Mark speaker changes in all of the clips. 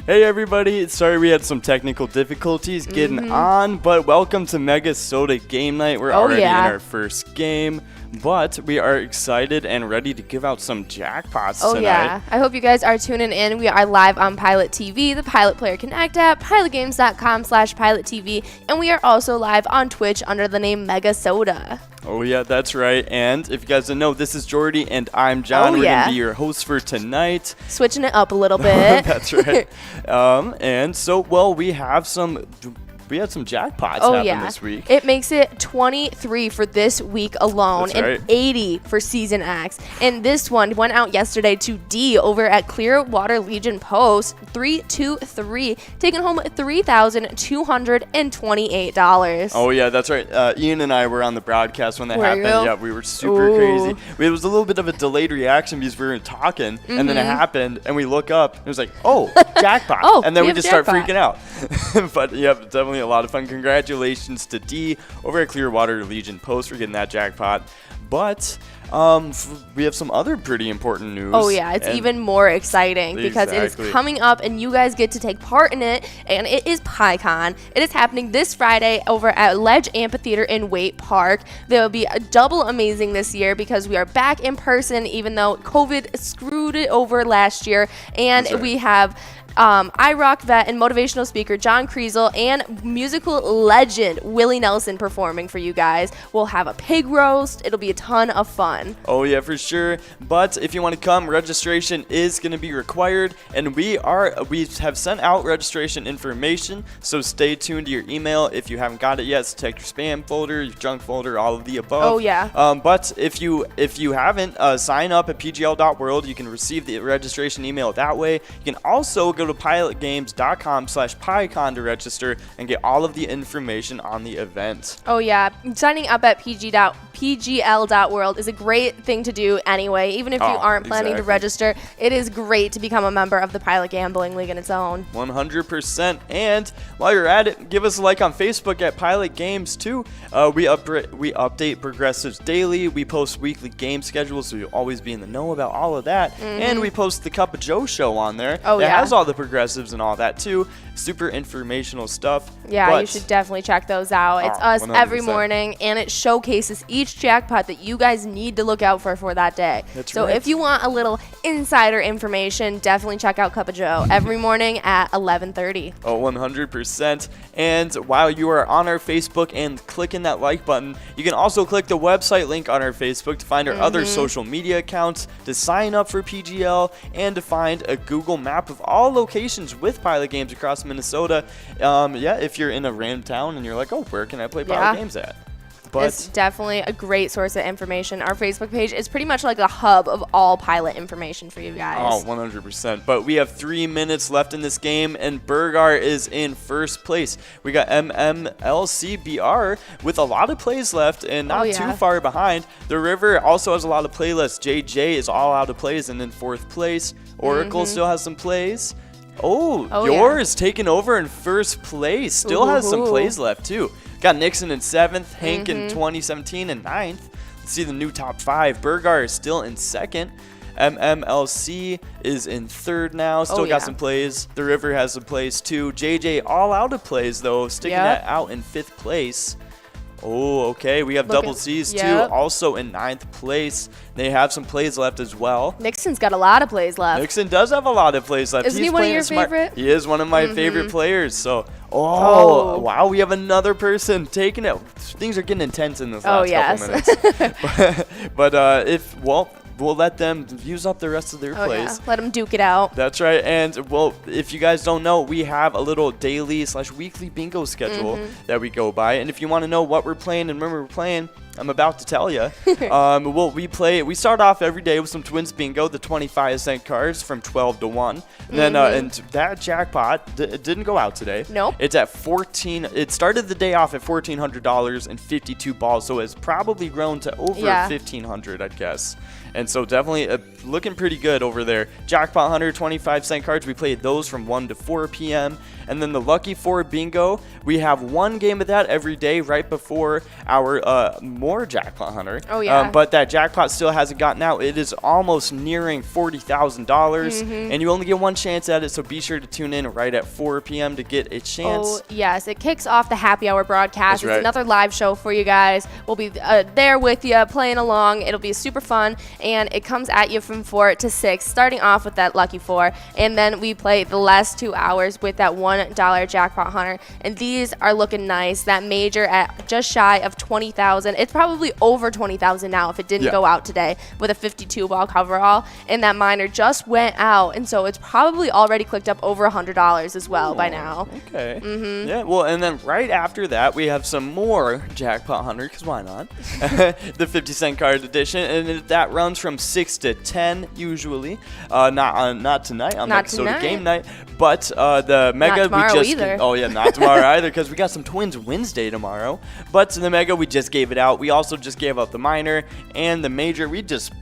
Speaker 1: Hey everybody, sorry we had some technical difficulties getting on, but welcome to Mega Soda Game Night. We're already in our first game, but we are excited and ready to give out some jackpots tonight.
Speaker 2: Yeah, I hope you guys are tuning in. We are live on Pilot TV, the Pilot Player Connect app, pilotgames.com/PilotTV, and we are also live on Twitch under the name Mega Soda.
Speaker 1: Oh yeah, that's right. And if you guys don't know, this is Jordy and I'm John. We're going to be your hosts for tonight.
Speaker 2: Switching it up a little bit.
Speaker 1: That's right. And so, well, we had some jackpots happen this week.
Speaker 2: It makes it 23 for this week alone and 80 for Season X. And this one went out yesterday to D over at Clearwater Legion Post, 323, taking home $3,228.
Speaker 1: Oh, yeah, that's right. Ian and I were on the broadcast when that happened. Yeah, we were super crazy. It was a little bit of a delayed reaction because we were talking, and then it happened, and we look up, and it was like, oh, jackpot. And then we just start freaking out. But, yeah, definitely a lot of fun. Congratulations to D over at Clearwater Legion Post for getting that jackpot. But we have some other pretty important news.
Speaker 2: Oh, yeah. It's even more exciting because it is coming up and you guys get to take part in it. And it is Pycon. It is happening this Friday over at Ledge Amphitheater in Waite Park. There will be a double amazing this year because we are back in person, even though COVID screwed it over last year. And we have iRock vet and motivational speaker John Kriesel and musical legend Willie Nelson performing for you guys. We'll have a pig roast. It'll be a ton of fun.
Speaker 1: Oh yeah, for sure. But if you want to come, registration is going to be required, and we have sent out registration information, so stay tuned to your email. If you haven't got it yet, so check your spam folder, your junk folder, all of the above.
Speaker 2: Oh yeah.
Speaker 1: But if you haven't, sign up at pgl.world. You can receive the registration email that way. You can also go to pilotgames.com/Pycon to register and get all of the information on the event.
Speaker 2: Oh yeah, signing up at pgl.world is a great thing to do anyway. Even if you aren't planning to register, it is great to become a member of the Pilot Gambling League in its own.
Speaker 1: 100%. And while you're at it, give us a like on Facebook at Pilot Games too. We update progressives daily. We post weekly game schedules, so you'll always be in the know about all of that. And we post the Cup of Joe show on there.
Speaker 2: Oh,
Speaker 1: that has all the progressives and all that too. Super informational stuff.
Speaker 2: Yeah, you should definitely check those out. It's us
Speaker 1: 100%.
Speaker 2: Every morning, and it showcases each jackpot that you guys need to look out for that day. So if you want a little insider information, definitely check out Cup of Joe every morning at 11:30.
Speaker 1: Oh, 100%. And while you are on our Facebook and clicking that like button, you can also click the website link on our Facebook to find our other social media accounts, to sign up for PGL, and to find a Google map of all locations with Pilot Games across Minnesota. If you're in a random town and you're like, oh, where can I play Pilot Games at? But
Speaker 2: it's definitely a great source of information. Our Facebook page is pretty much like a hub of all Pilot information for you guys.
Speaker 1: Oh, 100%. But we have 3 minutes left in this game, and Burgar is in first place. We got MMLCBR with a lot of plays left and not too far behind. The River also has a lot of playlists. JJ is all out of plays and in fourth place. Oracle still has some plays. Yours taking over in first place. Still has some plays left, too. Got Nixon in 7th, Hank in 2017 in 9th. Let's see the new top 5. Burgar is still in 2nd. MMLC is in 3rd now. Still got some plays. The River has some plays, too. JJ all out of plays, though. Sticking that out in 5th place. Oh, okay. We have Double C's, too, also in 9th place. They have some plays left as well.
Speaker 2: Nixon's got a lot of plays left.
Speaker 1: Nixon does have a lot of plays left.
Speaker 2: Isn't he one of your favorite?
Speaker 1: He is one of my favorite players. So, wow, we have another person taking it. Things are getting intense in this last couple minutes. We'll let them use up the rest of their plays.
Speaker 2: Yeah. Let them duke it out.
Speaker 1: That's right. And, well, if you guys don't know, we have a little daily/weekly bingo schedule that we go by. And if you want to know what we're playing and when we're playing, I'm about to tell you. We start off every day with some Twins Bingo, the 25-cent cards from 12 to 1. And then and that jackpot didn't go out today.
Speaker 2: Nope.
Speaker 1: It's at it started the day off at $1,400 and 52 balls, so it's probably grown to over 1,500, I'd guess. And so definitely looking pretty good over there. Jackpot Hunter 25-cent cards, we played those from 1 to 4 p.m. And then the Lucky 4 Bingo, we have one game of that every day right before our more Jackpot Hunter.
Speaker 2: Oh, yeah.
Speaker 1: But that jackpot still hasn't gotten out. It is almost nearing $40,000, and you only get one chance at it, so be sure to tune in right at 4 p.m. to get a chance.
Speaker 2: Oh, yes. It kicks off the happy hour broadcast.
Speaker 1: That's right.
Speaker 2: It's another live show for you guys. We'll be there with you, playing along. It'll be super fun, and it comes at you from 4 to 6, starting off with that Lucky 4, and then we play the last 2 hours with that $1 Jackpot Hunter, and these are looking nice. That major at just shy of 20,000. It's probably over 20,000 now if it didn't go out today, with a 52-ball coverall, and that minor just went out, and so it's probably already clicked up over $100 as well by now.
Speaker 1: Okay. Yeah, well, and then right after that, we have some more Jackpot Hunter, because why not? The 50-cent card edition, and that runs from 6 to 10 usually. Not tonight on Mega Soda Game Night, but the Mega we just not tomorrow either, because we got some Twins Wednesday tomorrow. But the Mega, we just gave it out. We also just gave out the minor and the major. We just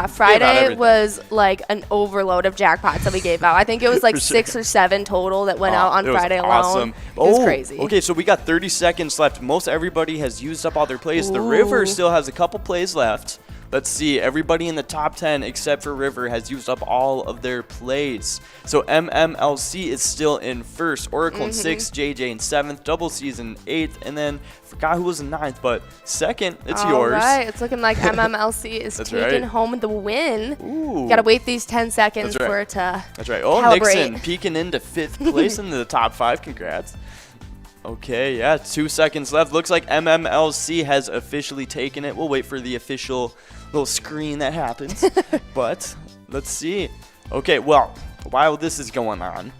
Speaker 2: Friday was like an overload of jackpots that we gave out. I think it was like 6 or 7 total that went out on Friday alone.
Speaker 1: Awesome.
Speaker 2: It was crazy.
Speaker 1: Okay, so we got 30 seconds left. Most everybody has used up all their plays. The River still has a couple plays left. Let's see, everybody in the top 10 except for River has used up all of their plays. So MMLC is still in first, Oracle in 6th, JJ in 7th, Double C's in 8th, and then forgot who was in 9th, but second, it's yours.
Speaker 2: All right, it's looking like MMLC is taking home the win. Ooh. Got to wait these 10 seconds for it to
Speaker 1: That's right. Oh,
Speaker 2: calibrate.
Speaker 1: Nixon peeking into 5th place into the top 5. Congrats. Okay, yeah, 2 seconds left. Looks like MMLC has officially taken it. We'll wait for the official little screen that happens. But let's see. Okay, well, while this is going on,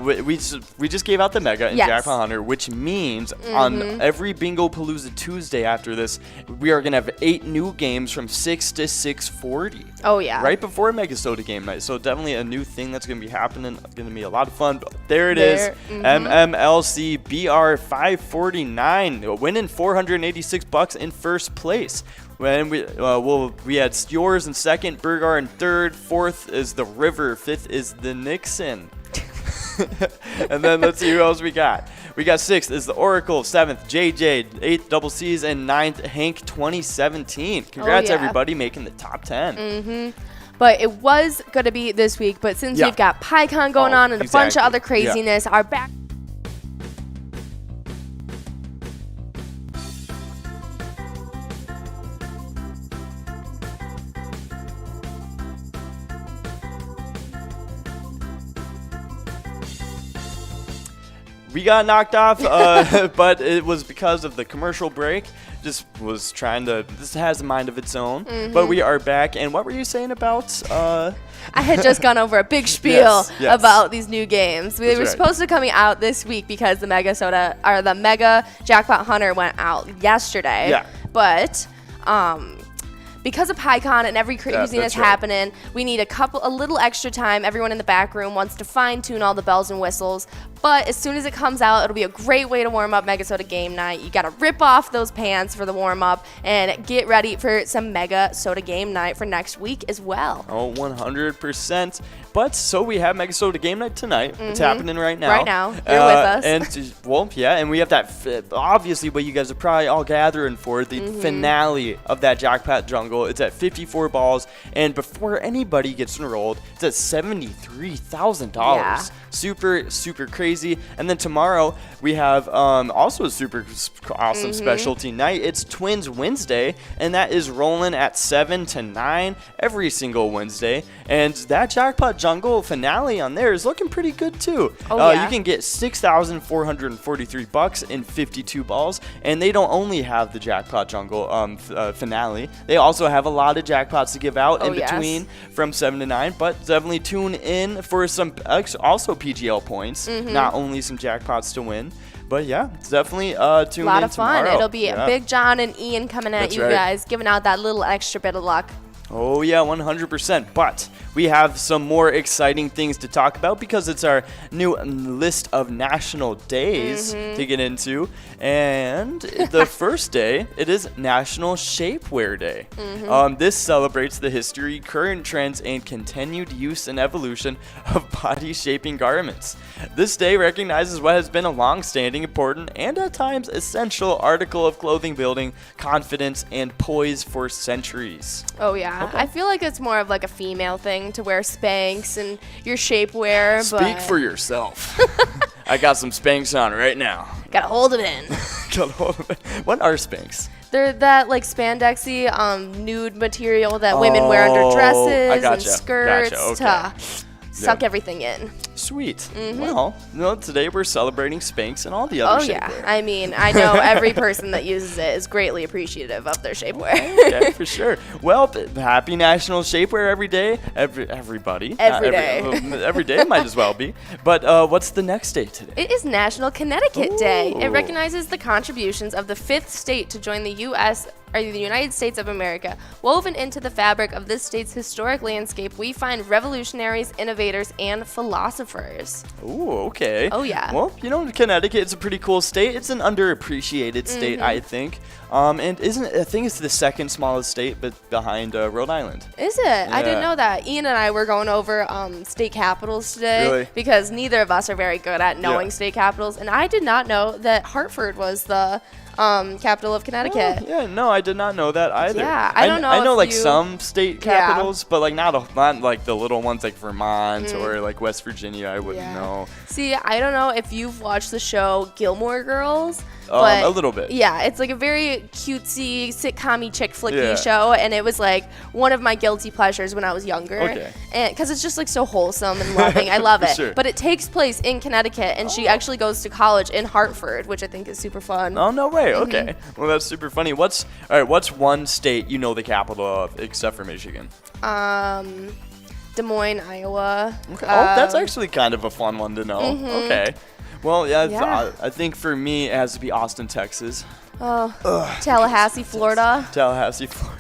Speaker 1: we just gave out the Mega and Jackpot Hunter, which means on every Bingo Palooza Tuesday after this, we are going to have 8 new games from 6 to 6:40.
Speaker 2: Oh, yeah.
Speaker 1: Right before Mega Soda Game Night. So definitely a new thing that's going to be happening. Going to be a lot of fun. But there it is. MMLC BR 549, winning $486 in first place. When we had yours in second, Burgar in third, 4th is the River, 5th is the Nixon. And then let's see who else we got. We got 6th is the Oracle, 7th JJ, 8th Double C's, and 9th Hank 2017. Congrats everybody making the top 10.
Speaker 2: But it was going to be this week, but since we've got Pycon going on and a bunch of other craziness, our back.
Speaker 1: We got knocked off, but it was because of the commercial break. Just was trying to, this has a mind of its own. But we are back. And what were you saying about?
Speaker 2: I had just gone over a big spiel about these new games. We were supposed to coming out this week because the the Mega Jackpot Hunter went out yesterday.
Speaker 1: Yeah.
Speaker 2: But because of Pycon and every craziness happening, we need a little extra time. Everyone in the back room wants to fine tune all the bells and whistles. But as soon as it comes out, it'll be a great way to warm up Mega Soda Game Night. You got to rip off those pants for the warm up and get ready for some Mega Soda Game Night for next week as well.
Speaker 1: Oh, 100%. But so we have Mega Soda Game Night tonight. It's happening right now.
Speaker 2: Right now. You're with us.
Speaker 1: And we have that, obviously, what you guys are probably all gathering for, the finale of that Jackpot Jungle. It's at 54 balls. And before anybody gets enrolled, it's at $73,000.
Speaker 2: Yeah.
Speaker 1: Super, super crazy. And then tomorrow we have also a super awesome specialty night. It's Twins Wednesday, and that is rolling at 7 to 9 every single Wednesday. And that Jackpot Jungle finale on there is looking pretty good too. You can get $6,443 in 52 balls, and they don't only have the Jackpot Jungle finale. They also have a lot of jackpots to give out in between from 7 to 9. But definitely tune in for some also PGL points, not only some jackpots to win. But yeah, it's definitely tune in tomorrow.
Speaker 2: A lot of fun. It'll be Big John and Ian coming at you guys, giving out that little extra bit of luck.
Speaker 1: Oh, yeah, 100%. But we have some more exciting things to talk about because it's our new list of national days to get into. And the first day, it is National Shapewear Day. This celebrates the history, current trends, and continued use and evolution of body-shaping garments. This day recognizes what has been a long-standing, important, and at times essential article of clothing building confidence and poise for centuries.
Speaker 2: Oh, yeah. Okay. I feel like it's more of like a female thing to wear Spanx and your shapewear.
Speaker 1: Speak for yourself. I got some Spanx on right now.
Speaker 2: Gotta hold it in.
Speaker 1: Gotta hold it in. What are Spanx?
Speaker 2: They're that like spandexy nude material that women wear under dresses and skirts to suck everything in.
Speaker 1: Sweet. Well, today we're celebrating Spanx and all the other shapewear.
Speaker 2: Oh, yeah. I mean, I know every person that uses it is greatly appreciative of their shapewear.
Speaker 1: Yeah, for sure. Well, happy National Shapewear every day. Everybody.
Speaker 2: Every day.
Speaker 1: Every day might as well be. But what's the next day today?
Speaker 2: It is National Connecticut Day. It recognizes the contributions of the 5th state to join the United States of America. Woven into the fabric of this state's historic landscape, we find revolutionaries, innovators, and philosophers.
Speaker 1: Ooh, okay.
Speaker 2: Oh, yeah.
Speaker 1: Well, Connecticut is a pretty cool state. It's an underappreciated state, I think. And I think it's the second smallest state, but behind Rhode Island.
Speaker 2: Is it? Yeah. I didn't know that. Ian and I were going over state capitals today.
Speaker 1: Really?
Speaker 2: Because neither of us are very good at knowing state capitals. And I did not know that Hartford was the capital of Connecticut.
Speaker 1: Oh, yeah, no, I did not know that either.
Speaker 2: Yeah, I don't know.
Speaker 1: I know like some state capitals, but like not like the little ones like Vermont or like West Virginia. I wouldn't know.
Speaker 2: See, I don't know if you've watched the show Gilmore Girls.
Speaker 1: A little bit.
Speaker 2: Yeah, it's like a very cutesy, sitcom-y, chick flicky show, and it was like one of my guilty pleasures when I was younger.
Speaker 1: Okay.
Speaker 2: And because it's just like so wholesome and loving, I love it.
Speaker 1: Sure.
Speaker 2: But it takes place in Connecticut, and she actually goes to college in Hartford, which I think is super fun.
Speaker 1: Oh, no way. Okay. Well, that's super funny. What's one state you know the capital of except for Michigan?
Speaker 2: Des Moines, Iowa.
Speaker 1: Okay. That's actually kind of a fun one to know. Okay. Well, yeah. I think for me it has to be Austin, Texas.
Speaker 2: Tallahassee, Florida.
Speaker 1: Tallahassee, Florida.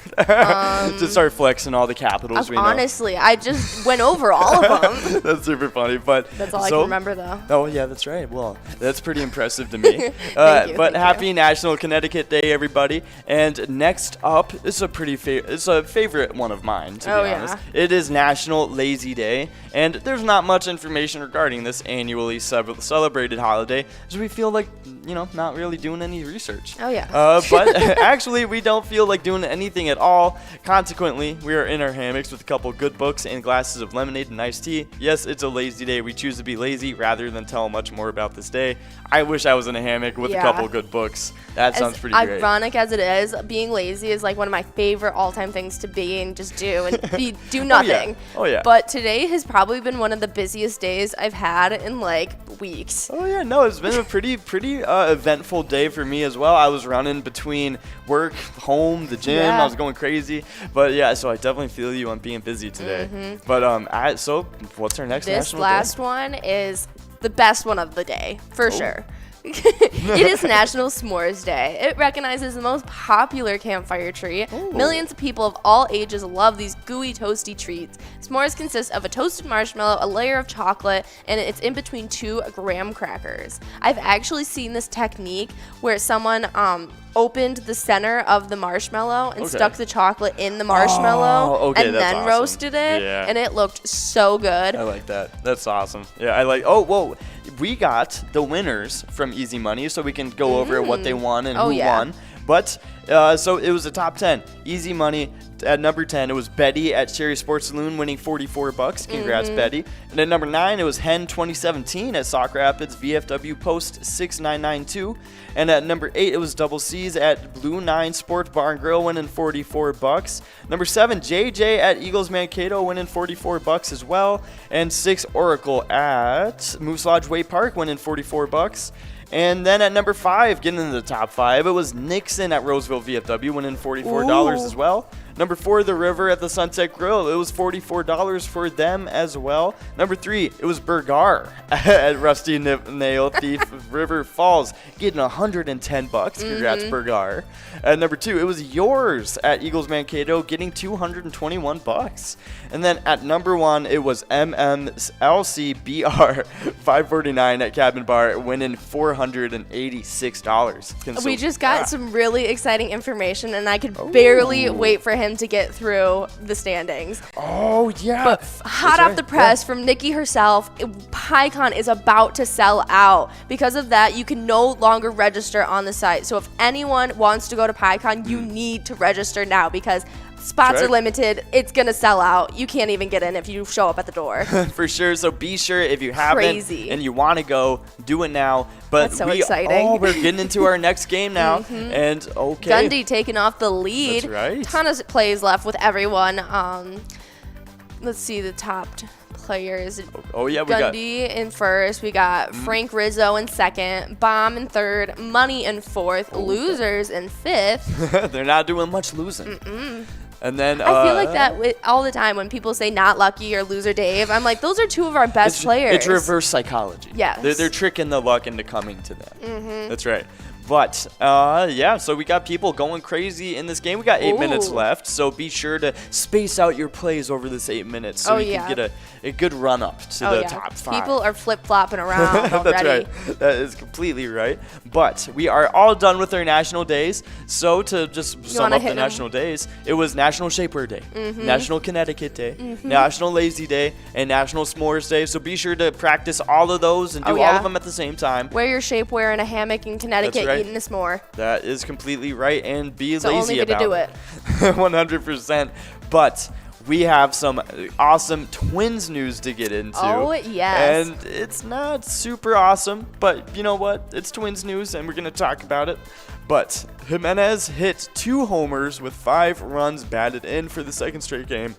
Speaker 1: Just start flexing all the capitals we know.
Speaker 2: Honestly, I just went over all of them.
Speaker 1: That's super funny, but
Speaker 2: that's all I can remember, though.
Speaker 1: Oh yeah, that's right. Well, that's pretty impressive to me.
Speaker 2: Thank
Speaker 1: happy National Connecticut Day, everybody! And next up, it's a favorite one of mine, to be honest. It is National Lazy Day, and there's not much information regarding this annually celebrated holiday, as we feel like not really doing any research.
Speaker 2: Oh yeah.
Speaker 1: But actually, we don't feel like doing anything at all. Consequently, we are in our hammocks with a couple good books and glasses of lemonade and iced tea. Yes, it's a lazy day. We choose to be lazy rather than tell much more about this day. I wish I was in a hammock with a couple good books. That sounds pretty great.
Speaker 2: Ironic as it is, being lazy is like one of my favorite all-time things to be and just do and do nothing.
Speaker 1: Oh yeah.
Speaker 2: But today has probably been one of the busiest days I've had in like weeks.
Speaker 1: Oh yeah, no, it's been a pretty eventful day for me as well. I was running between work, home, the gym. I was going crazy. But yeah, so I definitely feel you on being busy today. But so what's our next national day?
Speaker 2: This last one is the best one of the day, for sure. It is National S'mores Day. It recognizes the most popular campfire treat. Millions of people of all ages love these gooey, toasty treats. S'mores consist of a toasted marshmallow, a layer of chocolate, and it's in between 2 graham crackers. I've actually seen this technique where someone opened the center of the marshmallow and stuck the chocolate in the marshmallow and then roasted it, and it looked so good.
Speaker 1: I like that. That's awesome. Yeah, I like. We got the winners from Easy Money, so we can go over what they won and who won. But so it was the top 10. Easy Money at number 10, it was Betty at Cherry Sports Saloon winning $44. Congrats, Betty. And at number 9, it was Hen 2017 at Sauk Rapids VFW Post 6992. And at number 8, it was Double C's at Blue 9 Sport Bar and Grill winning $44. Number 7, JJ at Eagles Mankato winning $44 as well. And 6, Oracle at Moose Lodge Way Park winning $44. And then at number 5, getting into the top 5, it was Nixon at Roseville VFW winning $44 as well. Number 4, The River at the Sunset Grill. It was $44 for them as well. Number 3, it was Burgar at Rusty Nail Thief River Falls, getting $110. Congrats, Burgar. At number 2, it was Yours at Eagles Mankato, getting $221. And then at number 1, it was MMLCBR 549 at Cabin Bar, winning $486.
Speaker 2: We just got some really exciting information, and I could barely wait for him to get through the standings.
Speaker 1: Oh, yeah.
Speaker 2: But hot off the press from Nikki herself, Pycon is about to sell out. Because of that, you can no longer register on the site. So if anyone wants to go to Pycon, you need to register now because spots are limited. It's going to sell out. You can't even get in if you show up at the door.
Speaker 1: For sure. So be sure if you haven't and you want to go, do it now. But
Speaker 2: that's so exciting.
Speaker 1: We're getting into our next game now. And okay.
Speaker 2: Gundy taking off the lead.
Speaker 1: That's right.
Speaker 2: Ton of plays left with everyone. Let's see the top players.
Speaker 1: Oh, yeah. We
Speaker 2: Gundy in first. We got Frank Rizzo in second. Bomb in third. Money in fourth. Losers in fifth.
Speaker 1: They're not doing much losing. And then
Speaker 2: I feel like that all the time when people say not lucky or loser Dave. I'm like, those are two of our best players.
Speaker 1: It's reverse psychology.
Speaker 2: Yes.
Speaker 1: They're tricking the luck into coming to them. That's right. But, yeah, so we got people going crazy in this game. We got 8 minutes left, so be sure to space out your plays over this 8 minutes so you can get a good run-up to the top 5.
Speaker 2: People are flip-flopping around already.
Speaker 1: That's right. That is completely right. But we are all done with our national days. So to just sum up the national days, it was National Shapewear Day, National Connecticut Day, National Lazy Day, and National S'mores Day. So be sure to practice all of those and do all of them at the same time.
Speaker 2: Wear your shapewear in a hammock in Connecticut. Eating a s'more.
Speaker 1: That is completely right, and be
Speaker 2: it's
Speaker 1: lazy about
Speaker 2: do it.
Speaker 1: 100%. But we have some awesome Twins news to get into.
Speaker 2: Oh, yes.
Speaker 1: And it's not super awesome, but you know what? It's Twins news, and we're going to talk about it. But Jimenez hit 2 homers with 5 runs batted in for the second straight game.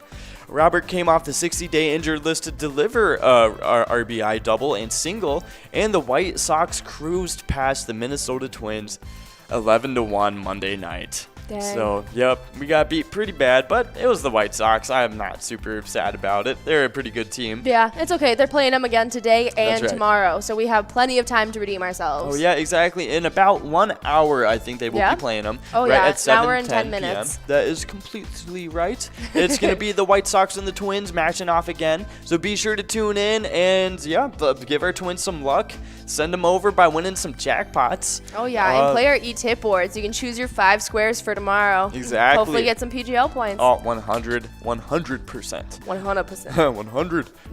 Speaker 1: Robert came off the 60-day injured list to deliver a RBI double and single, and the White Sox cruised past the Minnesota Twins 11-1 Monday night.
Speaker 2: Dang.
Speaker 1: So, yep, we got beat pretty bad, but it was the White Sox. I'm not super sad about it. They're a pretty good team.
Speaker 2: Yeah, it's okay. They're playing them again today and tomorrow, so we have plenty of time to redeem ourselves.
Speaker 1: Oh, yeah, exactly. In about 1 hour, I think they will be playing them.
Speaker 2: Oh,
Speaker 1: right at 7,
Speaker 2: an hour and 10
Speaker 1: PM.
Speaker 2: minutes.
Speaker 1: That is completely right. It's going to be the White Sox and the Twins matching off again, so be sure to tune in and, give our Twins some luck. Send them over by winning some jackpots.
Speaker 2: Oh, yeah, and play our e-tip boards. You can choose your 5 squares for tomorrow.
Speaker 1: Exactly.
Speaker 2: Hopefully get some PGL points.
Speaker 1: Oh, 100%.
Speaker 2: 100%.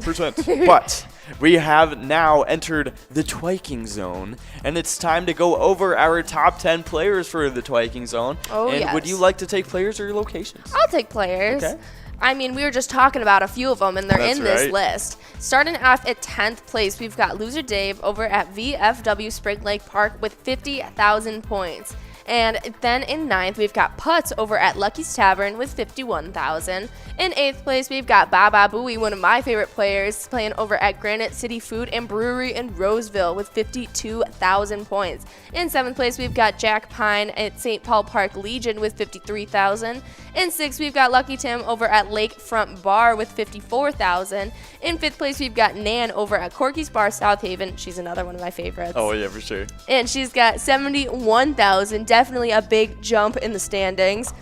Speaker 1: 100%. But we have now entered the Twiking Zone, and it's time to go over our top 10 players for the Twiking Zone.
Speaker 2: Oh,
Speaker 1: and would you like to take players or locations?
Speaker 2: I'll take players. Okay. I mean, we were just talking about a few of them, and they're in this list. Starting off at 10th place, we've got Loser Dave over at VFW Spring Lake Park with 50,000 points. And then in 9th, we've got Putz over at Lucky's Tavern with 51,000. In 8th place, we've got Baba Bowie, one of my favorite players, playing over at Granite City Food and Brewery in Roseville with 52,000 points. In 7th place, we've got Jack Pine at St. Paul Park Legion with 53,000. In 6th, we've got Lucky Tim over at Lakefront Bar with 54,000. In 5th place, we've got Nan over at Corky's Bar South Haven. She's another one of my favorites.
Speaker 1: Oh, yeah, for sure.
Speaker 2: And she's got 71,000. Definitely a big jump in the standings.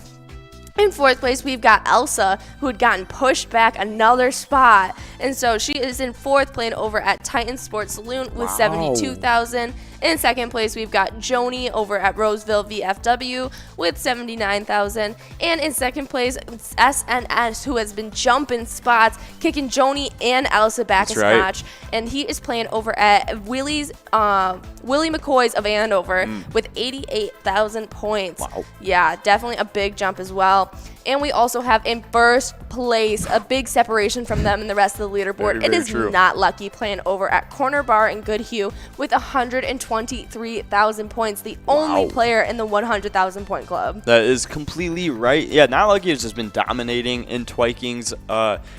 Speaker 2: In 4th place, we've got Elsa, who had gotten pushed back another spot. And so she is in 4th, playing over at Titan Sports Saloon with 72,000. In 2nd place, we've got Joni over at Roseville VFW with 79,000. And in 2nd place, it's SNS, who has been jumping spots, kicking Joni and Elsa back a notch. And he is playing over at Willie McCoy's of Andover with 88,000 points.
Speaker 1: Wow.
Speaker 2: Yeah, definitely a big jump as well. And we also have in first place a big separation from them and the rest of the leaderboard. It is not Lucky, playing over at Corner Bar in Goodhue with 123,000 points, the only player in the 100,000 point club.
Speaker 1: That is completely right. Yeah, Not Lucky has just been dominating in Twikings,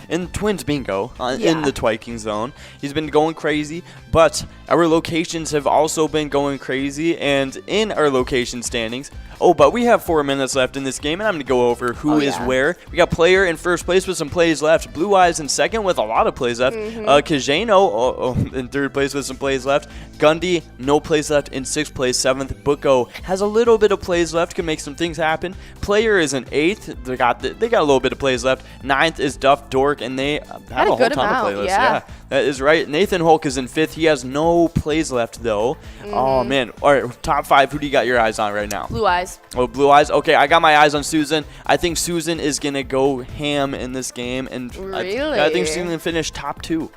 Speaker 1: in Twins Bingo, in the Twiking Zone. He's been going crazy, but our locations have also been going crazy, and in our location standings, Oh, but we have 4 minutes left in this game, and I'm going to go over who is where. We got player in first place with some plays left. Blue Eyes in second with a lot of plays left. Kajano in third place with some plays left. Gundy, no plays left in sixth place. Seventh, Bucko has a little bit of plays left, can make some things happen. Player is in eighth. They got a little bit of plays left. Ninth is Duff Dork, and they have a whole ton of playlists. Yeah, that is right. Nathan Hulk is in fifth. He has no plays left, though. Oh, man. All right, top five. Who do you got your eyes on right now?
Speaker 2: Blue Eyes.
Speaker 1: Oh, Blue Eyes. Okay, I got my eyes on Susan. I think Susan is going to go ham in this game. And
Speaker 2: really?
Speaker 1: I think she's going to finish top 2.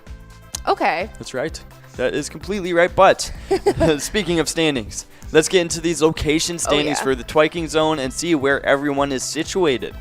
Speaker 2: Okay.
Speaker 1: That's right. That is completely right. But speaking of standings, let's get into these location standings for the Twiking Zone and see where everyone is situated.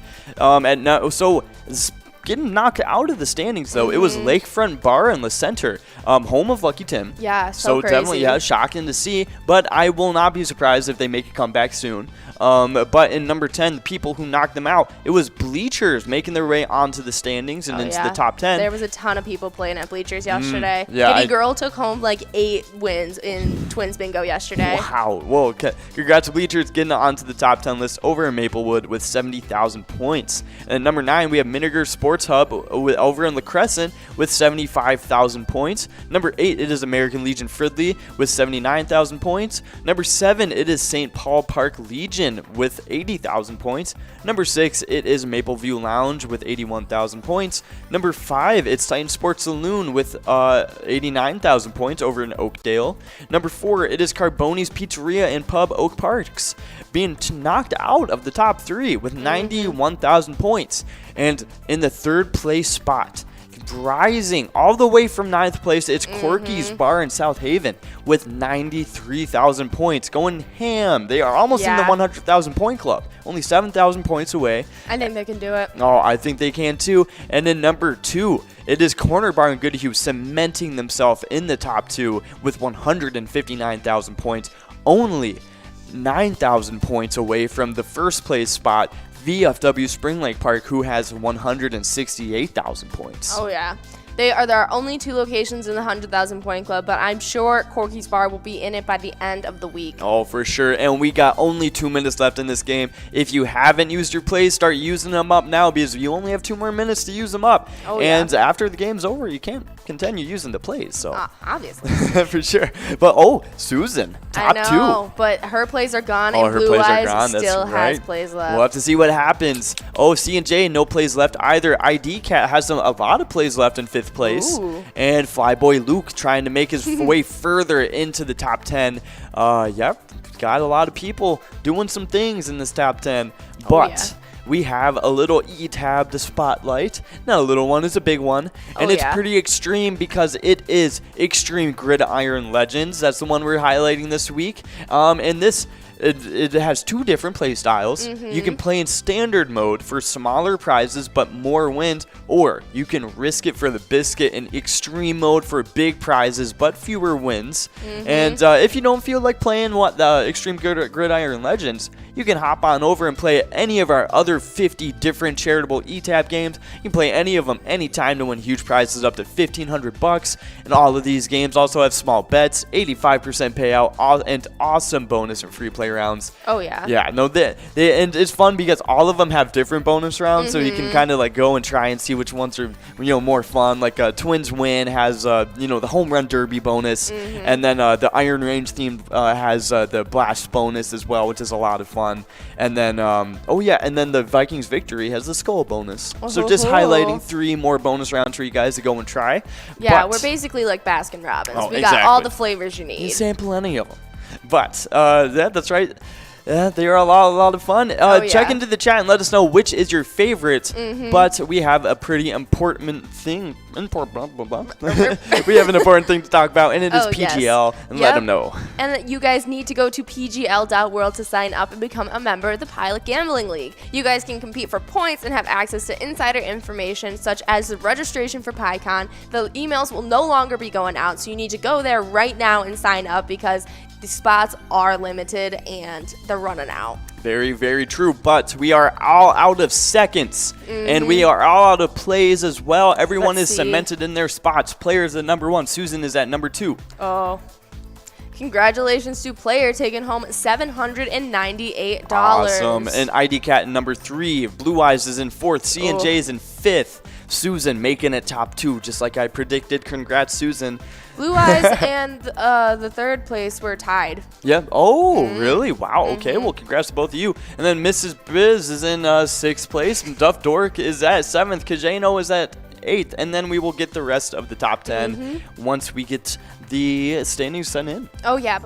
Speaker 1: Getting knocked out of the standings, though, it was Lakefront Bar in the center, home of Lucky Tim.
Speaker 2: Yeah, so crazy.
Speaker 1: Definitely, shocking to see. But I will not be surprised if they make a comeback soon. But in number 10, the people who knocked them out, it was Bleachers making their way onto the standings and into the top 10.
Speaker 2: There was a ton of people playing at Bleachers yesterday. Kitty Girl took home like 8 wins in Twins Bingo yesterday.
Speaker 1: Wow. Whoa. Congrats to Bleachers getting onto the top 10 list over in Maplewood with 70,000 points. And at number 9, we have Miniger Sports Hub over in La Crescent with 75,000 points. Number 8, it is American Legion Fridley with 79,000 points. Number 7, it is St. Paul Park Legion with 80,000 points. Number 6, it is Mapleview Lounge with 81,000 points. Number 5, it's Titan Sports Saloon with 89,000 points over in Oakdale. Number 4, it is Carboni's Pizzeria and Pub Oak Parks being knocked out of the top 3 with 91,000 points. And in the third place spot, rising all the way from 9th place, it's Corky's Bar in South Haven with 93,000 points, going ham. They are almost in the 100,000 point club, only 7,000 points away.
Speaker 2: I think they can do it.
Speaker 1: Oh, I think they can too. And then number 2, it is Corner Bar in Goodhue cementing themselves in the top 2 with 159,000 points, only 9,000 points away from the first place spot, VFW Spring Lake Park, who has 168,000 points.
Speaker 2: Oh, yeah. There are only 2 locations in the 100,000 point club, but I'm sure Corky's Bar will be in it by the end of the week.
Speaker 1: Oh, for sure. And we got only 2 minutes left in this game. If you haven't used your plays, start using them up now because you only have 2 more minutes to use them up.
Speaker 2: Oh,
Speaker 1: and after the game's over, you can't continue using the plays. So
Speaker 2: obviously.
Speaker 1: For sure. But Susan, top 2.
Speaker 2: I know, but her plays are gone, and Blue Eyes still has plays left.
Speaker 1: We'll have to see what happens. Oh, C&J, no plays left either. ID Cat has a lot of plays left in 5th place.
Speaker 2: Ooh.
Speaker 1: And Flyboy Luke trying to make his way further into the top 10. Got a lot of people doing some things in this top 10. But we have a little E-tab to spotlight. Not a little one, it's a big one. And it's pretty extreme because it is Extreme Gridiron Legends. That's the one we're highlighting this week. And this... It has 2 different play styles. You can play in standard mode for smaller prizes but more wins, or you can risk it for the biscuit in extreme mode for big prizes but fewer wins. And if you don't feel like playing the Extreme Gridiron Legends, you can hop on over and play any of our other 50 different charitable E-Tab games. You can play any of them anytime to win huge prizes up to $1,500. And all of these games also have small bets, 85% payout, and awesome bonus and free play rounds.
Speaker 2: Oh, yeah.
Speaker 1: Yeah, no, and it's fun because all of them have different bonus rounds, so you can kind of like go and try and see which ones are, more fun. Like Twins Win has, the Home Run Derby bonus, and then the Iron Range theme has the Blast bonus as well, which is a lot of fun. And then, and then the Vikings Victory has the Skull bonus. So just highlighting 3 more bonus rounds for you guys to go and try.
Speaker 2: Yeah, we're basically like Baskin Robbins. We got all the flavors you need.
Speaker 1: You sample any of them. But that's right. They are a lot of fun. Check into the chat and let us know which is your favorite. But we have a pretty important thing. We have an important thing to talk about, and it is PGL. And let them know.
Speaker 2: And you guys need to go to pgl.world to sign up and become a member of the Pilot Gambling League. You guys can compete for points and have access to insider information such as the registration for Pycon. The emails will no longer be going out, so you need to go there right now and sign up because the spots are limited and they're running out.
Speaker 1: Very, very true. But we are all out of seconds, and we are all out of plays as well. Everyone is cemented in their spots. Players at number 1. Susan is at number 2.
Speaker 2: Oh. Congratulations to player taking home $798.
Speaker 1: Awesome. And ID Cat in number 3. Blue Eyes is in 4th. C&J is in 5th. Susan making it top 2, just like I predicted. Congrats, Susan.
Speaker 2: Blue Eyes and the 3rd place were tied.
Speaker 1: Yeah. Oh, really? Wow. Okay. Well, congrats to both of you. And then Mrs. Biz is in 6th place. Duff Dork is at 7th. Kajano is at 8th. And then we will get the rest of the top 10 once we get the standings sent in.
Speaker 2: Oh, yeah.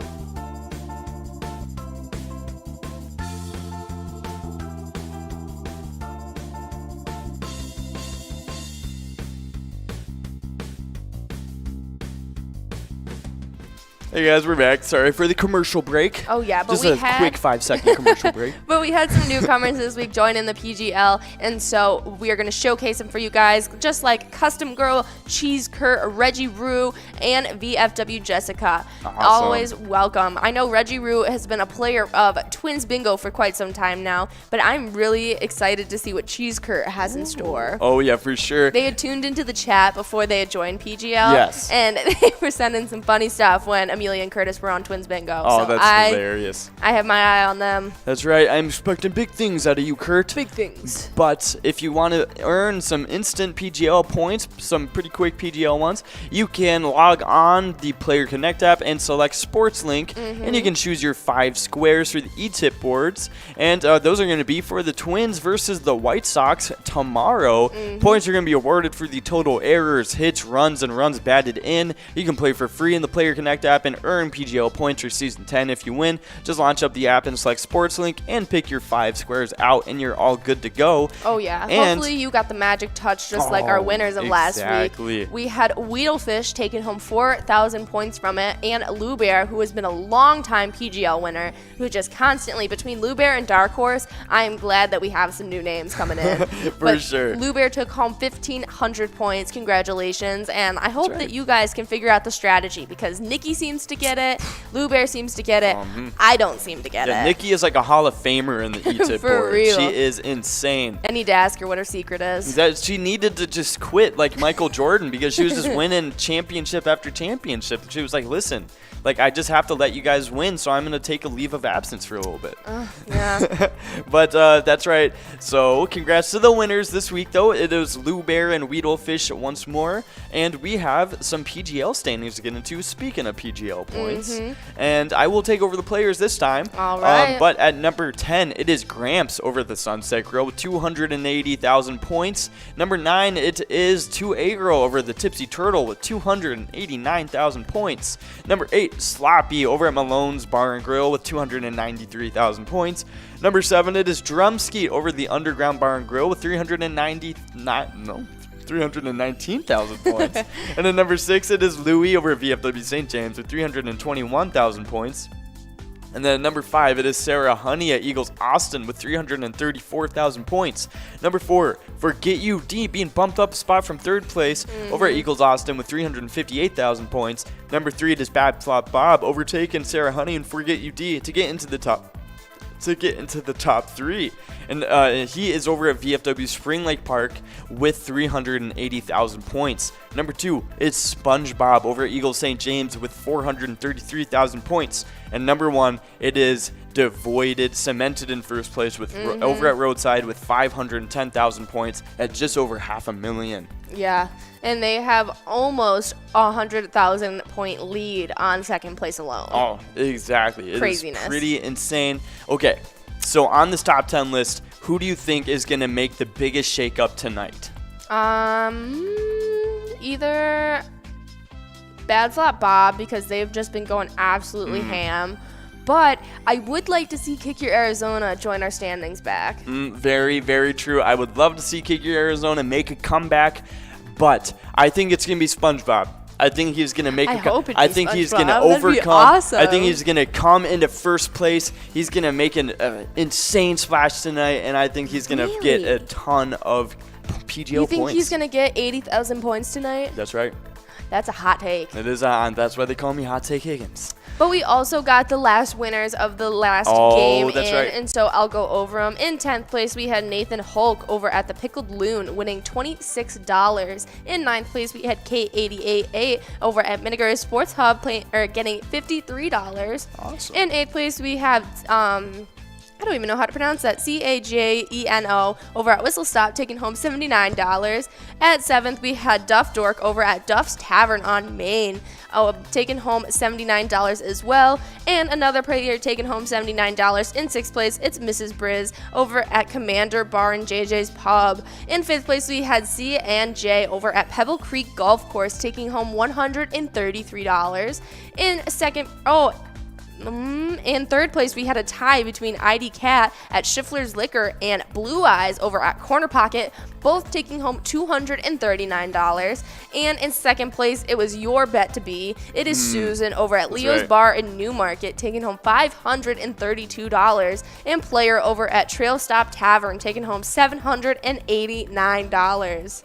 Speaker 1: Hey guys, we're back. Sorry for the commercial break.
Speaker 2: Oh yeah, but
Speaker 1: just a quick 5-second commercial break.
Speaker 2: But we had some newcomers this week joining the PGL, and so we are going to showcase them for you guys, just like Custom Girl, Cheese Kurt, Reggie Rue, and VFW Jessica.
Speaker 1: Awesome.
Speaker 2: Always welcome. I know Reggie Rue has been a player of Twins Bingo for quite some time now, but I'm really excited to see what Cheese Kurt has in store.
Speaker 1: Oh yeah, for sure.
Speaker 2: They had tuned into the chat before they had joined PGL.
Speaker 1: Yes.
Speaker 2: And they were sending some funny stuff when Amelia and Curtis were on Twins Bingo.
Speaker 1: Oh,
Speaker 2: so
Speaker 1: that's hilarious.
Speaker 2: I have my eye on them.
Speaker 1: That's right. I'm expecting big things out of you, Kurt.
Speaker 2: Big things.
Speaker 1: But if you want to earn some instant PGL points, some pretty quick PGL ones, you can log on the Player Connect app and select Sports Link, and you can choose your 5 squares for the E-tip boards. And those are going to be for the Twins versus the White Sox tomorrow. Points are going to be awarded for the total errors, hits, runs, and runs batted in. You can play for free in the Player Connect app and earn PGL points for Season 10 if you win. Just launch up the app and select Sports Link and pick your 5 squares out, and you're all good to go.
Speaker 2: Oh, yeah.
Speaker 1: And
Speaker 2: hopefully you got the magic touch just like our winners of last week. We had Weedlefish taking home 4,000 points from it, and Lou Bear, who has been a long-time PGL winner, who just constantly, between Lou Bear and Dark Horse, I am glad that we have some new names coming in.
Speaker 1: For sure.
Speaker 2: Lou Bear took home 1,500 points. Congratulations. And I hope that you guys can figure out the strategy, because Nikki seems to get it. Lou Bear seems to get it. I don't seem to get it.
Speaker 1: Nikki is like a Hall of Famer in the E-tip board.
Speaker 2: Real.
Speaker 1: She is insane.
Speaker 2: I need to ask her what her secret is.
Speaker 1: That she needed to just quit like Michael Jordan, because she was just winning championship after championship. She was like, listen, like, I just have to let you guys win, so I'm going to take a leave of absence for a little bit.
Speaker 2: Yeah.
Speaker 1: But that's right. So congrats to the winners this week, though. It is Lou Bear and Weedlefish once more. And we have some PGL standings to get into, speaking of PGL points. And I will take over the players this time.
Speaker 2: All right.
Speaker 1: But at number 10, it is Gramps over the Sunset Grill with 280,000 points. Number 9, it is 2A Girl over the Tipsy Turtle with 289,000 points. Number 8, Sloppy over at Malone's Bar and Grill with 293,000 points. Number 7, it is Drumskeet over the Underground Bar and Grill with 319,000 points. And then number 6, it is Louie over at VFW St. James with 321,000 points. And then number 5, it is Sarah Honey at Eagles Austin with 334,000 points. Number 4, Forget You D being bumped up a spot from 3rd place over at Eagles Austin with 358,000 points. Number 3, it is Bad Flop Bob overtaking Sarah Honey and Forget You D to get into the top 3. And he is over at VFW Spring Lake Park with 380,000 points. Number 2 is SpongeBob over at Eagles St. James with 433,000 points. And number 1, it is Devoided, cemented in first place with over at Roadside with 510,000 points at just over 500,000.
Speaker 2: Yeah, and they have almost 100,000 point lead on 2nd place alone.
Speaker 1: Oh, exactly.
Speaker 2: Craziness.
Speaker 1: It is pretty insane. Okay, so on this top 10 list, who do you think is going to make the biggest shakeup tonight?
Speaker 2: Either Bad Flop Bob, because they've just been going absolutely ham. But I would like to see Kick Your Arizona join our standings back.
Speaker 1: Very, very true. I would love to see Kick Your Arizona make a comeback, but I think it's going to be SpongeBob. I think he's going to make I think he's going to overcome.
Speaker 2: Awesome.
Speaker 1: I think he's going to come into first place. He's going to make an insane splash tonight, and I think he's going to get a ton of PGL points.
Speaker 2: You think he's going to get 80,000 points tonight?
Speaker 1: That's right.
Speaker 2: That's a hot take.
Speaker 1: It is that's why they call me Hot Take Higgins.
Speaker 2: But we also got the last winners of the last game right. And so I'll go over them. In 10th place, we had Nathan Hulk over at the Pickled Loon, winning $26. In 9th place, we had K888 over at Minnegar Sports Hub, getting $53.
Speaker 1: Awesome.
Speaker 2: In 8th place, we have I don't even know how to pronounce that. Cajeno over at Whistle Stop, taking home $79. At 7th, we had Duff Dork over at Duff's Tavern on Main, taking home $79 as well. And another player taking home $79. In 6th place, it's Mrs. Briz over at Commander Bar and JJ's Pub. In 5th place, we had C and J over at Pebble Creek Golf Course, taking home $133. In 3rd place, we had a tie between ID Cat at Schiffler's Liquor and Blue Eyes over at Corner Pocket, both taking home $239. And in 2nd place, it was your bet to be. It is Susan over at Leo's Bar in Newmarket, taking home $532. And Player over at Trail Stop Tavern, taking home $789.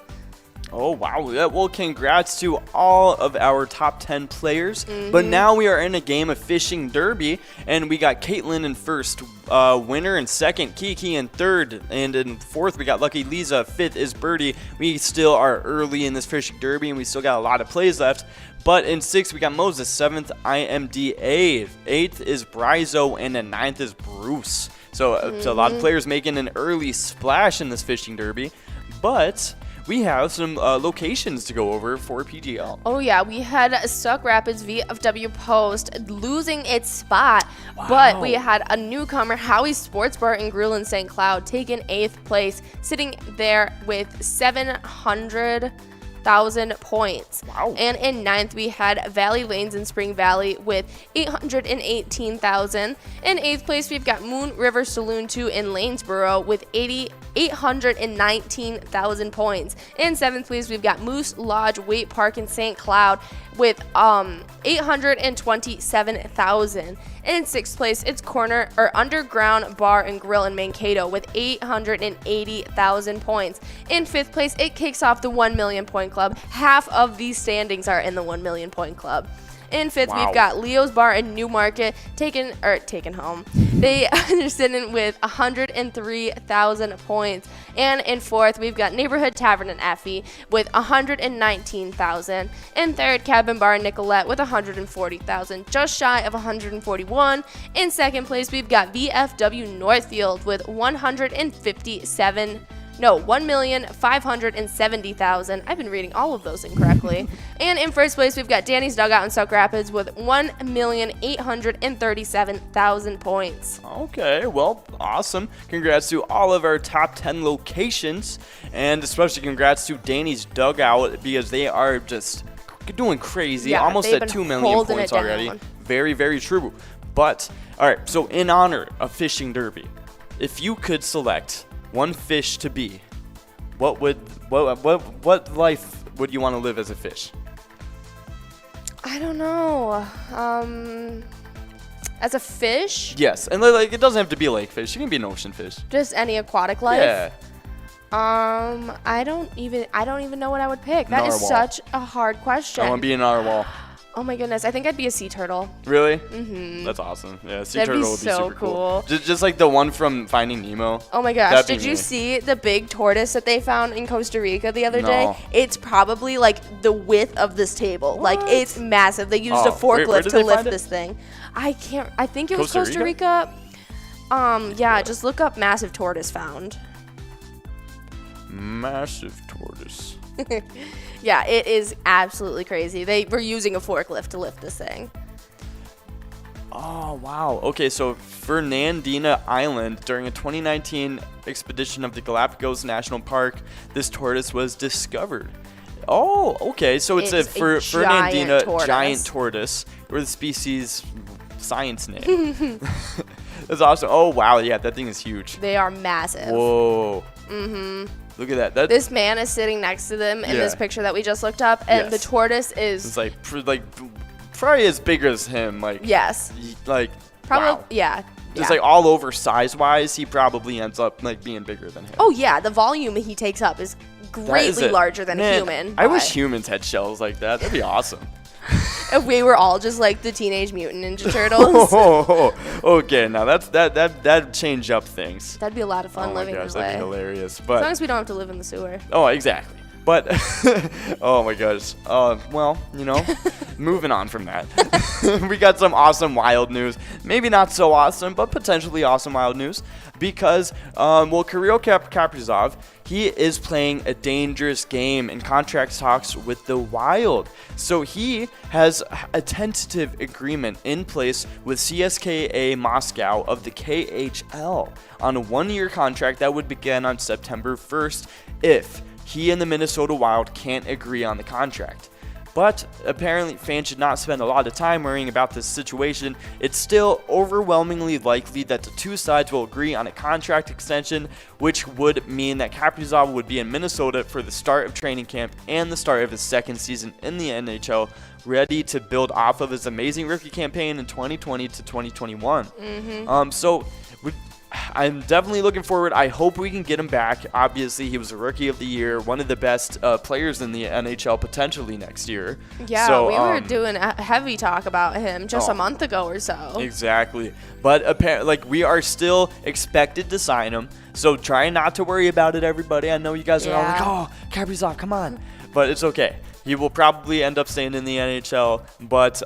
Speaker 1: Oh, wow. Well, congrats to all of our top 10 players. But now we are in a game of Fishing Derby, and we got Caitlin in first, winner in second, Kiki in third, and in fourth, we got Lucky Lisa. Fifth is Birdie. We still are early in this Fishing Derby, and we still got a lot of plays left. But in sixth, we got Moses. Seventh, IMDA. Eighth is Bryzo, and then ninth is Bruce. So a lot of players making an early splash in this Fishing Derby. But we have some locations to go over for PGL.
Speaker 2: Oh, yeah. We had Suck Rapids VFW Post losing its spot. Wow. But we had a newcomer, Howie's Sports Bar and Grill in St. Cloud, taking 8th place, sitting there with 700,000 points.
Speaker 1: Wow.
Speaker 2: And in 9th, we had Valley Lanes in Spring Valley with 818,000. In 8th place, we've got Moon River Saloon 2 in Lanesboro with 819,000 points. In 7th place, we've got Moose Lodge Waite Park in St. Cloud with 827,000. In 6th place, it's Underground Bar and Grill in Mankato with 880,000 points. In 5th place, it kicks off the 1 million point club. Half of these standings are in the 1 million point club. In 5th, we've got Leo's Bar in Newmarket taken home. They are sitting with 103,000 points. And in 4th, we've got Neighborhood Tavern in Effie with 119,000. In 3rd, Cabin Bar in Nicolette with 140,000, just shy of 141. In 2nd place, we've got VFW Northfield with 1,570,000. I've been reading all of those incorrectly. And in 1st place, we've got Danny's Dugout in Suck Rapids with 1,837,000 points.
Speaker 1: Okay, well, awesome. Congrats to all of our top 10 locations, and especially congrats to Danny's Dugout because they are just doing crazy.
Speaker 2: Yeah,
Speaker 1: almost at 2 million points already. Very, very true. But, all right, so in honor of Fishing Derby, if you could select one fish to be, what life would you want to live as a fish?
Speaker 2: I don't know. As a fish?
Speaker 1: Yes, and like it doesn't have to be a lake fish. It can be an ocean fish.
Speaker 2: Just any aquatic life?
Speaker 1: Yeah.
Speaker 2: I don't even know what I would pick. That is such a hard question.
Speaker 1: I want to be an narwhal.
Speaker 2: Oh my goodness, I think I'd be a sea turtle.
Speaker 1: Really? Mm-hmm. That's awesome. Yeah, sea turtle would be
Speaker 2: so
Speaker 1: super cool. Just like the one from Finding Nemo.
Speaker 2: Oh my gosh, did you see the big tortoise that they found in Costa Rica the other day? It's probably like the width of this table. What? Like it's massive. They used a forklift to lift this thing. I think it was Costa Rica. Yeah, just look up massive tortoise found.
Speaker 1: Massive tortoise.
Speaker 2: Yeah, it is absolutely crazy. They were using a forklift to lift this thing.
Speaker 1: Oh, wow. Okay, so Fernandina Island, during a 2019 expedition of the Galapagos National Park, this tortoise was discovered. Oh, okay. So it's a Fernandina giant tortoise, or the species science name. That's awesome. Oh, wow. Yeah, that thing is huge.
Speaker 2: They are massive.
Speaker 1: Whoa. Mm-hmm. Look at that.
Speaker 2: This man is sitting next to them in this picture that we just looked up, and the tortoise is...
Speaker 1: It's like probably as big as him. Like
Speaker 2: yes.
Speaker 1: Like,
Speaker 2: probably,
Speaker 1: wow.
Speaker 2: Yeah.
Speaker 1: Just like all over size-wise, he probably ends up like being bigger than him.
Speaker 2: Oh, yeah. The volume he takes up is greatly larger than a human.
Speaker 1: I wish humans had shells like that. That'd be awesome.
Speaker 2: If we were all just like the Teenage Mutant Ninja Turtles.
Speaker 1: Okay, now that'd change up things.
Speaker 2: That'd be a lot of fun living
Speaker 1: this
Speaker 2: way.
Speaker 1: That'd be hilarious. But
Speaker 2: as long as we don't have to live in the sewer.
Speaker 1: Oh, exactly. But, oh my gosh. Well, moving on from that. We got some awesome wild news. Maybe not so awesome, but potentially awesome wild news. Because, Kirill Kaprizov, he is playing a dangerous game in contract talks with the Wild. So he has a tentative agreement in place with CSKA Moscow of the KHL on a 1-year contract that would begin on September 1st if he and the Minnesota Wild can't agree on the contract. But apparently fans should not spend a lot of time worrying about this situation. It's still overwhelmingly likely that the two sides will agree on a contract extension, which would mean that Kaprizov would be in Minnesota for the start of training camp and the start of his second season in the NHL, ready to build off of his amazing rookie campaign in 2020 to 2021. I'm definitely looking forward. I hope we can get him back. Obviously, he was a Rookie of the Year, one of the best players in the NHL potentially next year.
Speaker 2: Yeah, so, we were doing a heavy talk about him just a month ago or so.
Speaker 1: Exactly. But apparently, we are still expected to sign him. So try not to worry about it, everybody. I know you guys are all like, oh, Kaprizov, come on. But it's okay. He will probably end up staying in the NHL, but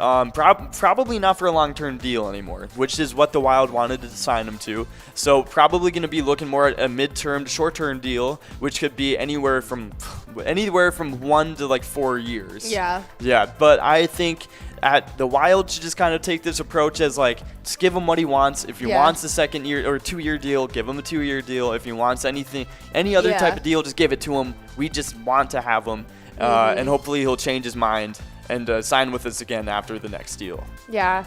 Speaker 1: probably not for a long-term deal anymore, which is what the Wild wanted to sign him to. So probably going to be looking more at a mid-term to short-term deal, which could be anywhere from 1 to 4 years.
Speaker 2: Yeah.
Speaker 1: Yeah, but I think the Wild should just kind of take this approach as just give him what he wants. If he wants a 2-year or 2-year deal, give him a 2-year deal. If he wants any other type of deal, just give it to him. We just want to have him. And hopefully he'll change his mind and sign with us again after the next deal.
Speaker 2: Yeah.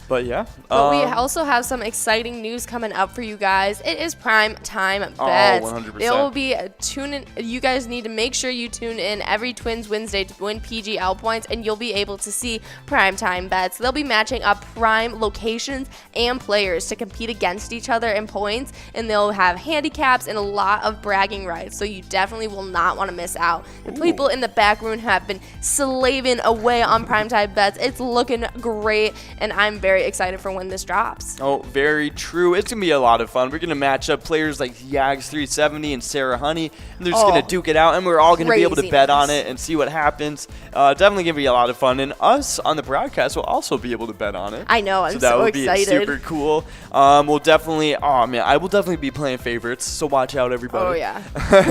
Speaker 1: But yeah.
Speaker 2: But we also have some exciting news coming up for you guys. It is prime time bets.
Speaker 1: 100%.
Speaker 2: It will be tuning. You guys need to make sure you tune in every Twins Wednesday to win PGL points, and you'll be able to see prime time bets. They'll be matching up prime locations and players to compete against each other in points, and they'll have handicaps and a lot of bragging rights. So you definitely will not want to miss out. The people in the back room have been slaving away on prime time bets. It's looking great, and I'm very excited for when this drops.
Speaker 1: Oh, very true. It's going to be a lot of fun. We're going to match up players like Yags370 and Sarah Honey, and they're just going to duke it out, and we're all going to be able to bet on it and see what happens. Definitely going to be a lot of fun, and us on the broadcast will also be able to bet on it.
Speaker 2: I know. I'm
Speaker 1: so
Speaker 2: excited.
Speaker 1: That would be super cool. I will definitely be playing favorites, so watch out, everybody.
Speaker 2: Oh, yeah.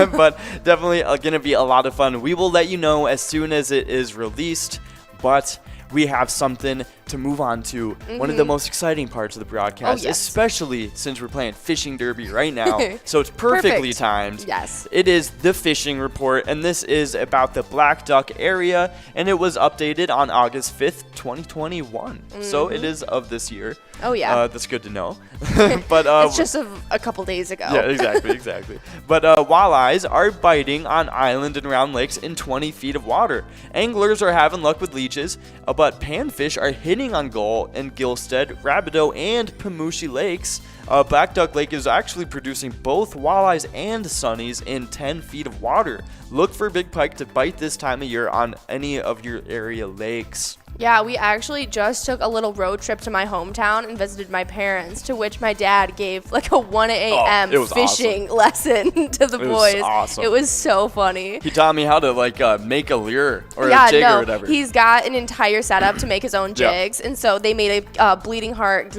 Speaker 1: But definitely going to be a lot of fun. We will let you know as soon as it is released, but we have something to move on to. One of the most exciting parts of the broadcast, especially since we're playing Fishing Derby right now. So it's perfectly timed.
Speaker 2: Yes.
Speaker 1: It is the fishing report, and this is about the Black Duck area, and it was updated on August 5th, 2021. So it is of this year.
Speaker 2: Oh, yeah.
Speaker 1: That's good to know. But
Speaker 2: it's just a couple days ago.
Speaker 1: Yeah, exactly. But walleyes are biting on island and round lakes in 20 feet of water. Anglers are having luck with leeches, but panfish are hitting on Gull and Gilstead, Rabideau, and Pamushi lakes. Black Duck Lake is actually producing both walleyes and sunnies in 10 feet of water. Look for big pike to bite this time of year on any of your area lakes.
Speaker 2: Yeah, we actually just took a little road trip to my hometown and visited my parents, to which my dad gave a 1 a.m. fishing lesson to the boys.
Speaker 1: It was awesome.
Speaker 2: It was so funny.
Speaker 1: He taught me how to make a lure or a jig or whatever.
Speaker 2: He's got an entire setup to make his own jigs, and so they made a bleeding heart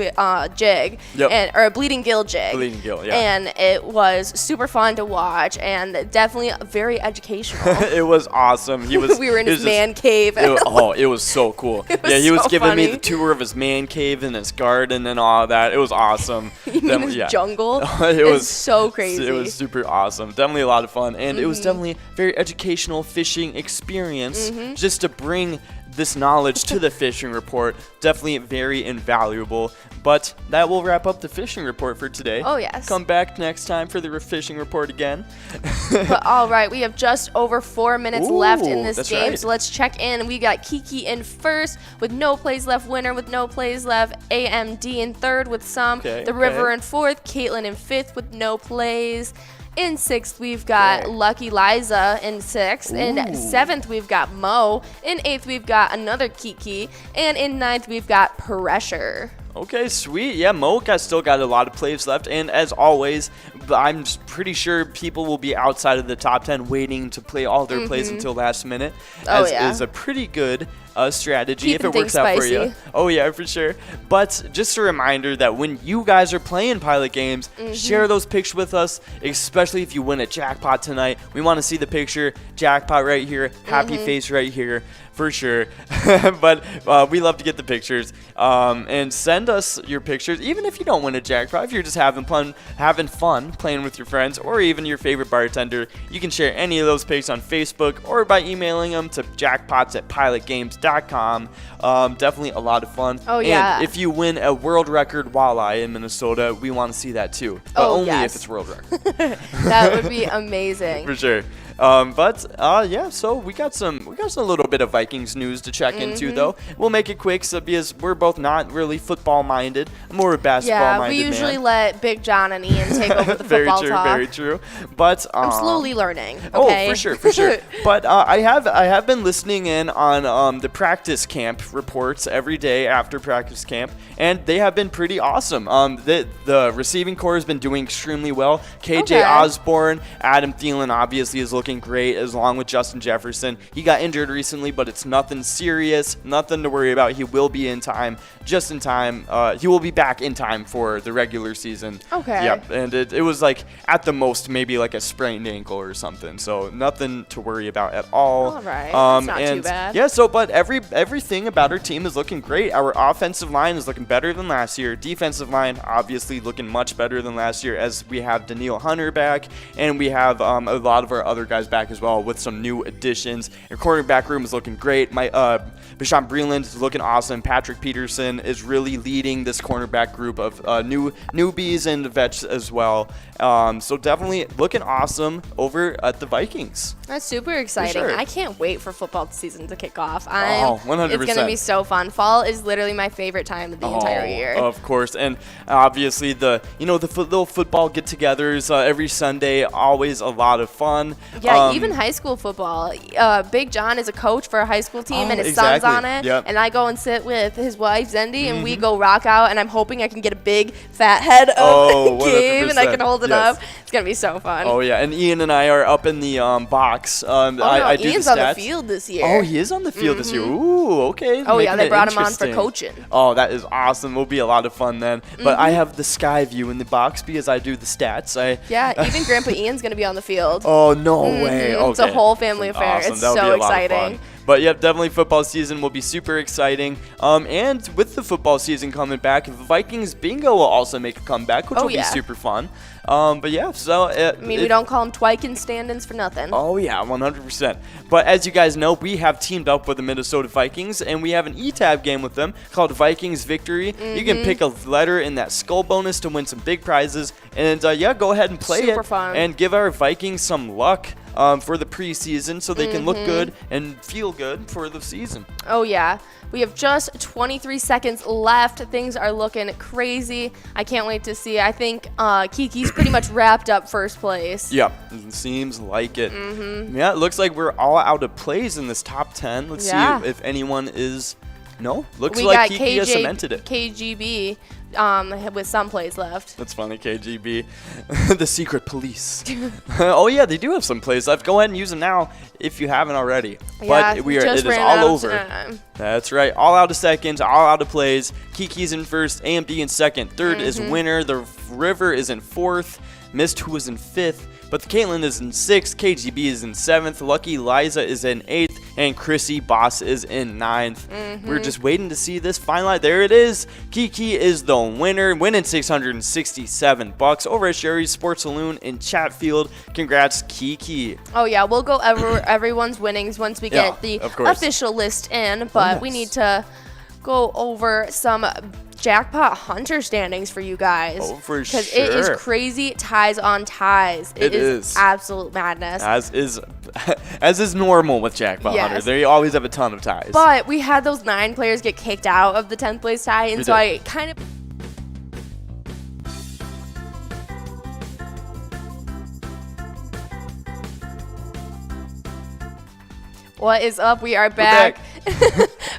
Speaker 2: jig, or a bleeding gill jig.
Speaker 1: Bleeding gill, yeah.
Speaker 2: And it was super fun to watch and definitely very educational.
Speaker 1: It was awesome. We
Speaker 2: were in his man cave.
Speaker 1: It was so cool. He was giving me the tour of his man cave and his garden and all of that. It was awesome.
Speaker 2: His jungle. It was so crazy.
Speaker 1: It was super awesome. Definitely a lot of fun. And it was definitely a very educational fishing experience just to bring this knowledge to the fishing report. Definitely very invaluable. But that will wrap up the fishing report for today.
Speaker 2: Oh, yes.
Speaker 1: Come back next time for the fishing report again.
Speaker 2: But all right, we have just over 4 minutes left in this game.
Speaker 1: Right.
Speaker 2: So let's check in. We got Kiki in first with no plays left, winner with no plays left, AMD in third with some, the River in fourth, Caitlin in fifth with no plays. In 6th, we've got Lucky Liza in 6th.
Speaker 1: Ooh.
Speaker 2: In 7th, we've got Mo. In 8th, we've got another Kiki. And in 9th, we've got Pressure.
Speaker 1: Okay, sweet. Yeah, Mo still got a lot of plays left. And as always, I'm pretty sure people will be outside of the top 10 waiting to play all their plays until last minute. As is a pretty good strategy if it works out for you. Oh, yeah, for sure. But just a reminder that when you guys are playing pilot games, share those pictures with us, especially if you win a jackpot tonight. We want to see the picture. Jackpot right here. Happy face right here. For sure. But we love to get the pictures. And send us your pictures, even if you don't win a jackpot. If you're just having fun playing with your friends or even your favorite bartender, you can share any of those pics on Facebook or by emailing them to jackpots@pilotgames.com. Definitely a lot of fun.
Speaker 2: Oh, yeah.
Speaker 1: And if you win a world record walleye in Minnesota, we want to see that too. But only if it's world record.
Speaker 2: That would be amazing.
Speaker 1: For sure. Yeah, so we got a little bit of Vikings news to check into, though. We'll make it quick because we're both not really football minded. I'm more basketball minded.
Speaker 2: Yeah, we usually let Big John and Ian take over the football talk.
Speaker 1: Very true. But
Speaker 2: I'm slowly learning. Okay?
Speaker 1: Oh, for sure. But I have been listening in on the practice camp reports every day after practice camp, and they have been pretty awesome. The receiving core has been doing extremely well. KJ Osborne, Adam Thielen obviously is looking great, as along with Justin Jefferson. He got injured recently, but it's nothing serious, nothing to worry about. He will be in time, just in time. He will be back in time for the regular season.
Speaker 2: Okay.
Speaker 1: Yep, and it was like at the most maybe like a sprained ankle or something, so nothing to worry about at all.
Speaker 2: All right, that's not too bad.
Speaker 1: Yeah, but everything about our team is looking great. Our offensive line is looking better than last year. Defensive line obviously looking much better than last year, as we have Daniil Hunter back, and we have a lot of our other guys back as well with some new additions. Our quarterback room is looking great. Bashawn Breeland is looking awesome. Patrick Peterson is really leading this cornerback group of newbies and vets as well. So definitely looking awesome over at the Vikings.
Speaker 2: That's super exciting.
Speaker 1: Sure.
Speaker 2: I can't wait for football season to kick off.
Speaker 1: 100%.
Speaker 2: It's going to be so fun. Fall is literally my favorite time of the entire year.
Speaker 1: Of course. And obviously the little football get-togethers every Sunday, always a lot of fun.
Speaker 2: Yeah, even high school football. Big John is a coach for a high school team, and his son's on it.
Speaker 1: Yep.
Speaker 2: And I go and sit with his wife, Zendi, and we go rock out, and I'm hoping I can get a big fat head of Gabe, and I can hold it up. It's going to be so fun.
Speaker 1: Oh, yeah. And Ian and I are up in the box. I do
Speaker 2: Ian's
Speaker 1: the
Speaker 2: on the
Speaker 1: stats.
Speaker 2: field this year.
Speaker 1: Oh, he is on the field this year. Ooh, okay.
Speaker 2: Oh, yeah, they brought him on for coaching.
Speaker 1: Oh, that is awesome. It'll be a lot of fun then. But I have the sky view in the box because I do the stats.
Speaker 2: Even Grandpa Ian's going to be on the field.
Speaker 1: Oh, no way. Okay.
Speaker 2: It's a whole family affair.
Speaker 1: Awesome.
Speaker 2: It's
Speaker 1: That'll
Speaker 2: so
Speaker 1: be a lot of
Speaker 2: exciting.
Speaker 1: fun. But yeah, definitely football season will be super exciting. And with the football season coming back, Vikings Bingo will also make a comeback, which will be super fun. But yeah, so
Speaker 2: we don't call them Twykin stand-ins for nothing.
Speaker 1: Oh yeah, 100%. But as you guys know, we have teamed up with the Minnesota Vikings, and we have an E-Tab game with them called Vikings Victory. You can pick a letter in that skull bonus to win some big prizes, and go ahead and play
Speaker 2: Super fun.
Speaker 1: and give our Vikings some luck for the preseason, so they can look good and feel good for the season.
Speaker 2: Oh yeah. We have just 23 seconds left. Things are looking crazy. I can't wait to see. I think Kiki's pretty much wrapped up first place.
Speaker 1: Yep, seems like it. Yeah, it looks like we're all out of plays in this top 10. Let's see if anyone is. No, looks like Kiki has cemented it.
Speaker 2: KGB with some plays left.
Speaker 1: That's funny, KGB. The secret police. Oh, yeah, they do have some plays left. Go ahead and use them now if you haven't already.
Speaker 2: Yeah,
Speaker 1: but it is all over. That's right. All out of seconds, all out of plays. Kiki's in first, AMD in second. Third is Winner. The River is in fourth. Mist, who is in fifth. But Caitlin is in 6th, KGB is in 7th, Lucky Liza is in 8th, and Chrissy Boss is in 9th. We're just waiting to see this finalize. There it is. Kiki is the winner, winning $667 over at Sherry's Sports Saloon in Chatfield. Congrats, Kiki.
Speaker 2: Oh, yeah, we'll go over everyone's winnings once we get the official list in, but we need to go over some Jackpot Hunter standings for you guys.
Speaker 1: Oh, for sure.
Speaker 2: Because it is crazy ties on ties. It is absolute madness.
Speaker 1: As is normal with Jackpot Hunter. They always have a ton of ties.
Speaker 2: But we had those 9 players get kicked out of the 10th place tie, and I kind of... What is up? We are back.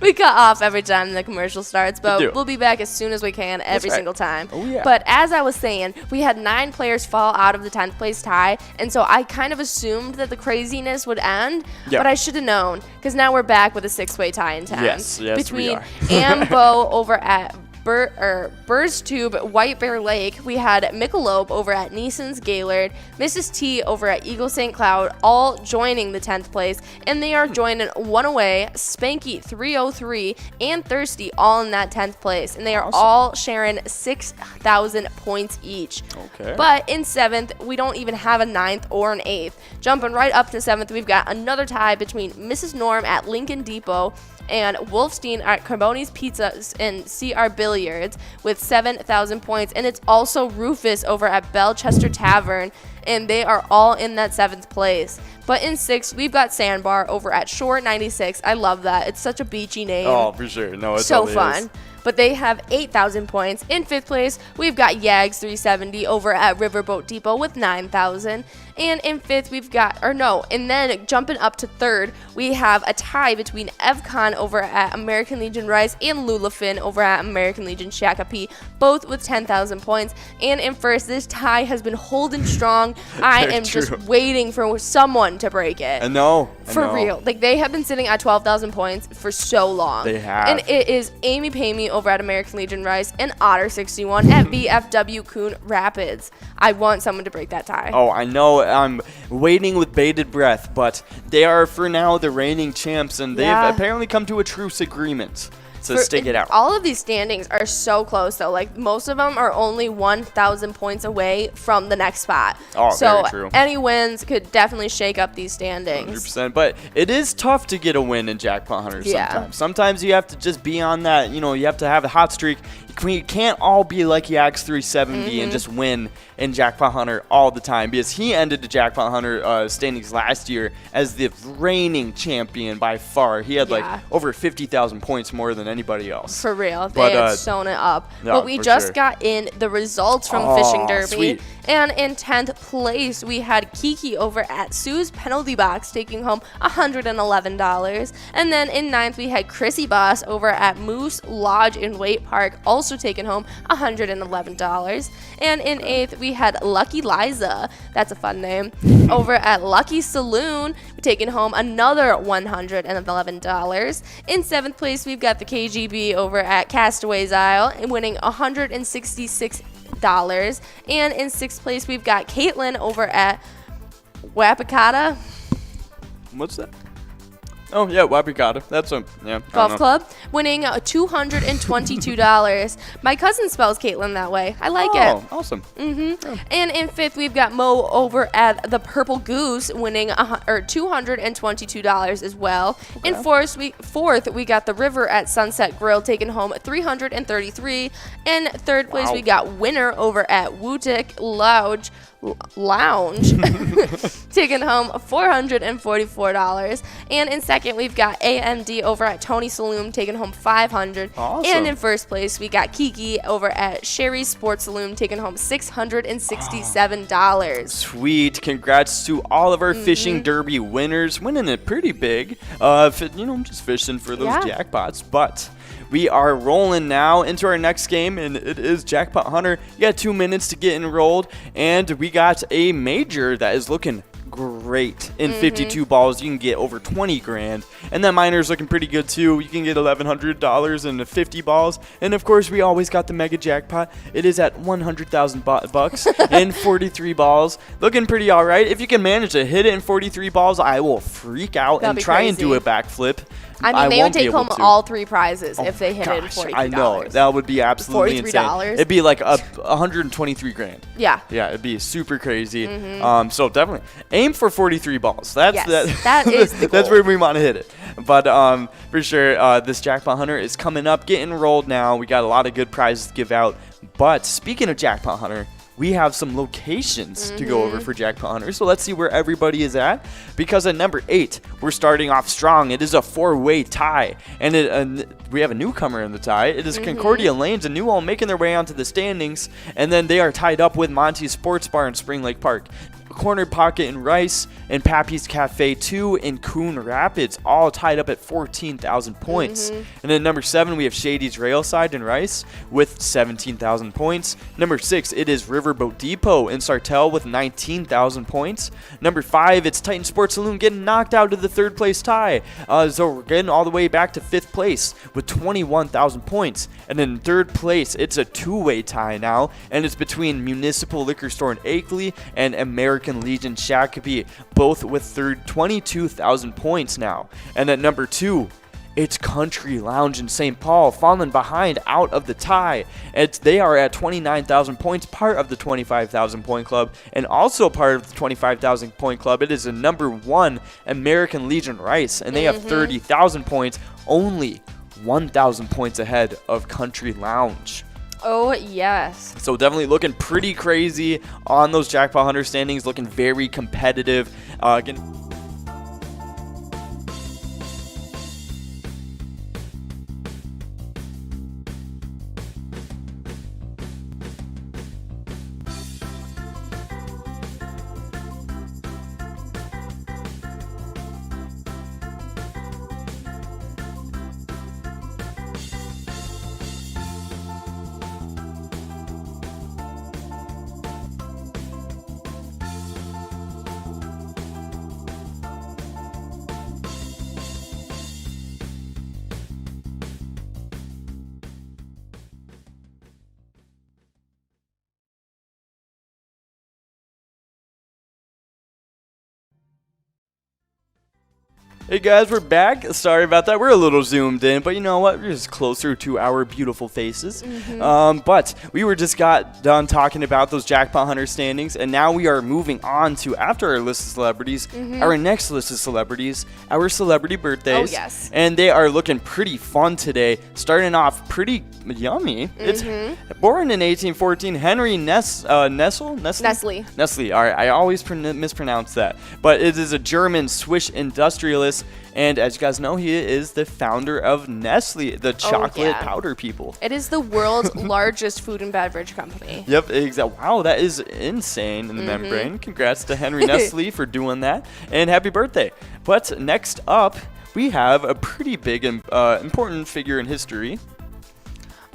Speaker 2: We cut off every time the commercial starts, but we'll be back as soon as we can every single time.
Speaker 1: Oh, yeah.
Speaker 2: But as I was saying, we had 9 players fall out of the 10th place tie, and so I kind of assumed that the craziness would end, but I should have known, because now we're back with a 6-way tie in 10th.
Speaker 1: Yes,
Speaker 2: between
Speaker 1: we are.
Speaker 2: Beau over at Burrs Tube, White Bear Lake. We had Michelob over at Neeson's Gaylord, Mrs. T over at Eagle St. Cloud, all joining the 10th place, and they are joining One Away, Spanky 303, and Thirsty all in that 10th place, and they are all sharing 6,000 points each.
Speaker 1: Okay.
Speaker 2: But in 7th, we don't even have a 9th or an 8th. Jumping right up to 7th, we've got another tie between Mrs. Norm at Lincoln Depot and Wolfstein at Carboni's Pizzas and CR Billiards with 7,000 points. And it's also Rufus over at Belchester Tavern, and they are all in that 7th place. But in 6th, we've got Sandbar over at Shore 96. I love that. It's such a beachy name.
Speaker 1: Oh, for sure. No, it's
Speaker 2: so fun. But they have 8,000 points. In 5th place, we've got Yags 370 over at Riverboat Depot with 9,000. And in 5th, we've got, and then jumping up to 3rd, we have a tie between Evcon over at American Legion Rice and Lulafin over at American Legion Shakopee, both with 10,000 points. And in 1st, this tie has been holding strong. I am just waiting for someone to break it.
Speaker 1: I know.
Speaker 2: For real. Like, they have been sitting at 12,000 points for so long.
Speaker 1: They have.
Speaker 2: And it is Amy Pamey over at American Legion Rice and Otter61 at VFW Coon Rapids. I want someone to break that tie.
Speaker 1: Oh, I know. I'm waiting with bated breath, but they are, for now, the reigning champs, and they've apparently come to a truce agreement. So stick it out.
Speaker 2: All of these standings are so close, though. Like, most of them are only 1,000 points away from the next spot.
Speaker 1: Oh,
Speaker 2: so
Speaker 1: very true.
Speaker 2: Any wins could definitely shake up these standings.
Speaker 1: 100%. But it is tough to get a win in Jackpot Hunter sometimes. Sometimes you have to just be on that, you have to have a hot streak. You can't all be like Yags 370 and just win in Jackpot Hunter all the time, because he ended the Jackpot Hunter standings last year as the reigning champion by far. He had over 50,000 points more than anybody else.
Speaker 2: For real. They had sewn it up. But we just got in the results from Fishing Derby.
Speaker 1: Sweet.
Speaker 2: And in 10th place, we had Kiki over at Sue's Penalty Box taking home $111. And then in 9th, we had Chrissy Boss over at Moose Lodge in Waite Park, also taking home $111. And in 8th, we had Lucky Liza, that's a fun name, over at Lucky Saloon, taking home another $111. In 7th place, we've got the KGB over at Castaway's Isle, winning $166. And in 6th place, we've got Caitlin over at Wapakata.
Speaker 1: What's that? Oh, yeah, Wapakata. That's
Speaker 2: Golf club, winning $222. My cousin spells Caitlin that way. I like it.
Speaker 1: Oh, awesome.
Speaker 2: Mm-hmm. And in 5th, we've got Mo over at the Purple Goose, winning $222 as well. Okay. In 4th, we got the River at Sunset Grill, taking home $333. In 3rd place, we got Winner over at Wootic Lounge, taking home $444. And in 2nd, we've got AMD over at Tony Saloon, taking home $500.
Speaker 1: Awesome.
Speaker 2: And in 1st place, we got Kiki over at Sherry's Sports Saloon, taking home $667.
Speaker 1: Sweet. Congrats to all of our Fishing Derby winners, winning it pretty big. Just fishing for those jackpots. But we are rolling now into our next game, and it is Jackpot Hunter. You got 2 minutes to get enrolled, and we got a major that is looking great. In 52 balls, you can get over 20 grand, and that minor is looking pretty good too. You can get $1,100 in 50 balls, and of course, we always got the mega jackpot. It is at 100,000 bucks in 43 balls, looking pretty all right. If you can manage to hit it in 43 balls, I will freak out and try and do a backflip.
Speaker 2: I mean, they would take home all 3 prizes if they hit it in $43.
Speaker 1: I know. That would be absolutely insane. It'd be like 123 grand.
Speaker 2: Yeah.
Speaker 1: Yeah, it'd be super crazy. So definitely aim for 43 balls. That is the goal. That's where we want to hit it. But for sure, this Jackpot Hunter is coming up, getting rolled now. We got a lot of good prizes to give out. But speaking of Jackpot Hunter, we have some locations to go over for Jackpot Hunter. So let's see where everybody is at. Because at number 8, we're starting off strong. It is a 4-way tie. And we have a newcomer in the tie. It is Concordia Lanes and Newell making their way onto the standings. And then they are tied up with Monty's Sports Bar in Spring Lake Park. Corner Pocket in Rice, and Pappy's Cafe 2 in Coon Rapids, all tied up at 14,000 points. And then number 7, we have Shady's Railside in Rice with 17,000 points. Number 6, it is Riverboat Depot in Sartell with 19,000 points. Number 5, it's Titan Sports Saloon getting knocked out of the 3rd place tie. So we're getting all the way back to 5th place with 21,000 points. And in 3rd place, it's a 2-way tie now, and it's between Municipal Liquor Store in Akeley and American Legion Shakopee, both with 22,000 points now. And at number 2, it's Country Lounge in St. Paul, falling behind out of the tie. They are at 29,000 points, part of the 25,000 point club, and also part of the 25,000 point club. It is the number 1 American Legion Rice, and they have 30,000 points, only 1,000 points ahead of Country Lounge.
Speaker 2: Oh, yes.
Speaker 1: So definitely looking pretty crazy on those Jackpot Hunter standings, looking very competitive. Again, hey guys, we're back. Sorry about that. We're a little zoomed in, but you know what? We're just closer to our beautiful faces. But we got done talking about those Jackpot Hunter standings, and now we are moving on to, after our list of celebrities, our next list of celebrities, our celebrity birthdays.
Speaker 2: Oh, yes.
Speaker 1: And they are looking pretty fun today. Starting off pretty yummy. It's born in 1814, Henry Nestle. All right, I always mispronounce that. But it is a German Swiss industrialist. And as you guys know, he is the founder of Nestle, the chocolate powder people.
Speaker 2: It is the world's largest food and beverage company.
Speaker 1: Yep, exactly. Wow, that is insane in the membrane. Congrats to Henry Nestle for doing that. And happy birthday. But next up, we have a pretty big and important figure in history.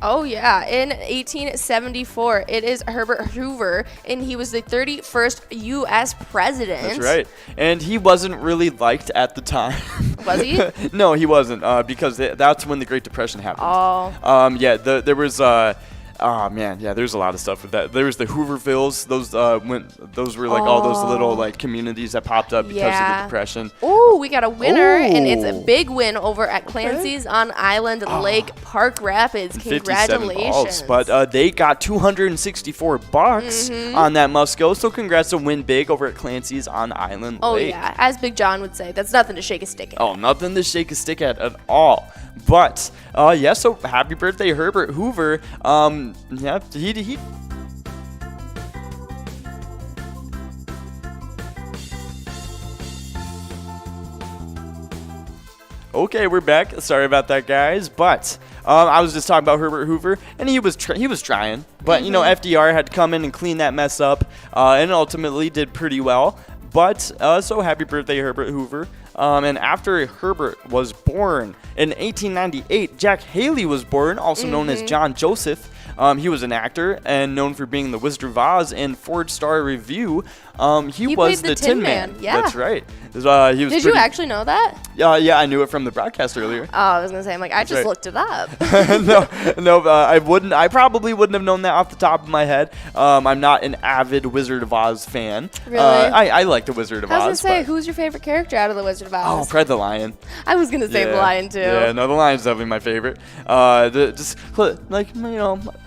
Speaker 2: Oh, yeah. In 1874, it is Herbert Hoover, and he was the 31st U.S. president.
Speaker 1: That's right. And he wasn't really liked at the time.
Speaker 2: Was he?
Speaker 1: No, he wasn't, because that's when the Great Depression happened.
Speaker 2: Oh.
Speaker 1: Yeah, there was... oh man, yeah. There's a lot of stuff with that. There was the Hoovervilles. Those were like all those little like communities that popped up because of the Depression.
Speaker 2: Oh, we got a winner, and it's a big win over at Clancy's on Island Lake Park Rapids. Congratulations!
Speaker 1: But they got $264 on that must-go. So congrats to win big over at Clancy's on Island Lake.
Speaker 2: Oh yeah, as Big John would say, that's nothing to shake a stick at.
Speaker 1: Oh, nothing to shake a stick at all. But yeah, so happy birthday, Herbert Hoover. Yeah, he Okay, we're back. Sorry about that, guys. But I was just talking about Herbert Hoover, and he was trying. But, you know, FDR had to come in and clean that mess up, and ultimately did pretty well. But so happy birthday, Herbert Hoover. And after Herbert was born in 1898, Jack Haley was born, also known as John Joseph. He was an actor and known for being the Wizard of Oz and Ford Star Review. He was the Tin Man.
Speaker 2: Yeah.
Speaker 1: That's right. He was
Speaker 2: Did you actually know that?
Speaker 1: Yeah, I knew it from the broadcast earlier.
Speaker 2: Oh, I was gonna say, I just looked it up.
Speaker 1: No, I wouldn't. I probably wouldn't have known that off the top of my head. I'm not an avid Wizard of Oz fan.
Speaker 2: Really?
Speaker 1: I like the Wizard of Oz.
Speaker 2: I was gonna say, who's your favorite character out of the Wizard of Oz?
Speaker 1: Oh, Fred the Lion.
Speaker 2: I was gonna say the Lion too.
Speaker 1: Yeah, no, the Lion's definitely my favorite.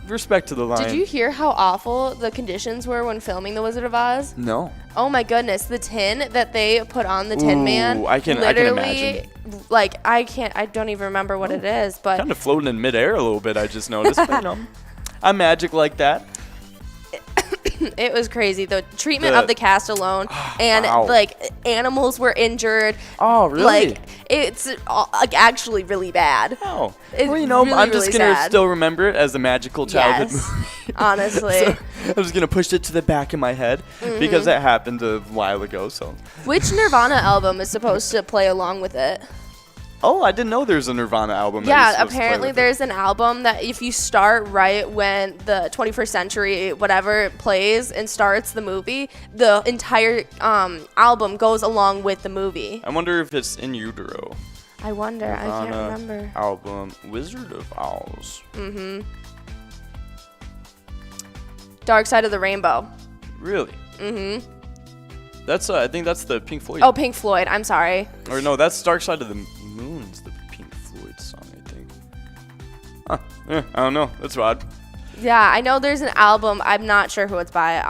Speaker 1: Respect to the Lion.
Speaker 2: Did you hear how awful the conditions were when filming the Wizard of Oz?
Speaker 1: No.
Speaker 2: Oh my goodness, the tin that they put on the Tin Man.
Speaker 1: I can imagine.
Speaker 2: I don't even remember what it is, but
Speaker 1: kind of floating in midair a little bit. I just noticed. But, a magic like that.
Speaker 2: It was crazy. The treatment of the cast alone, and like animals were injured.
Speaker 1: Oh, really?
Speaker 2: Like it's like actually really bad.
Speaker 1: Oh,
Speaker 2: it's
Speaker 1: well, you know,
Speaker 2: really,
Speaker 1: I'm just
Speaker 2: really
Speaker 1: gonna
Speaker 2: sad.
Speaker 1: still remember it as a magical childhood movie.
Speaker 2: Honestly.
Speaker 1: So I'm just gonna push it to the back of my head because that happened a while ago. So.
Speaker 2: Which Nirvana album is supposed to play along with it?
Speaker 1: Oh, I didn't know there's a Nirvana album.
Speaker 2: Yeah, apparently there's an album that if you start right when the 21st Century whatever plays and starts the movie, the entire album goes along with the movie.
Speaker 1: I wonder if it's In Utero.
Speaker 2: I wonder.
Speaker 1: Nirvana
Speaker 2: I can't remember.
Speaker 1: Album Wizard of Oz.
Speaker 2: Dark Side of the Rainbow.
Speaker 1: Really? That's I think that's the Pink Floyd.
Speaker 2: Oh, Pink Floyd. I'm sorry.
Speaker 1: Or no, that's Dark Side of the Moon's the Pink Floyd song, I think. Huh. Yeah, I don't know. That's odd.
Speaker 2: Yeah, I know there's an album. I'm not sure who it's by.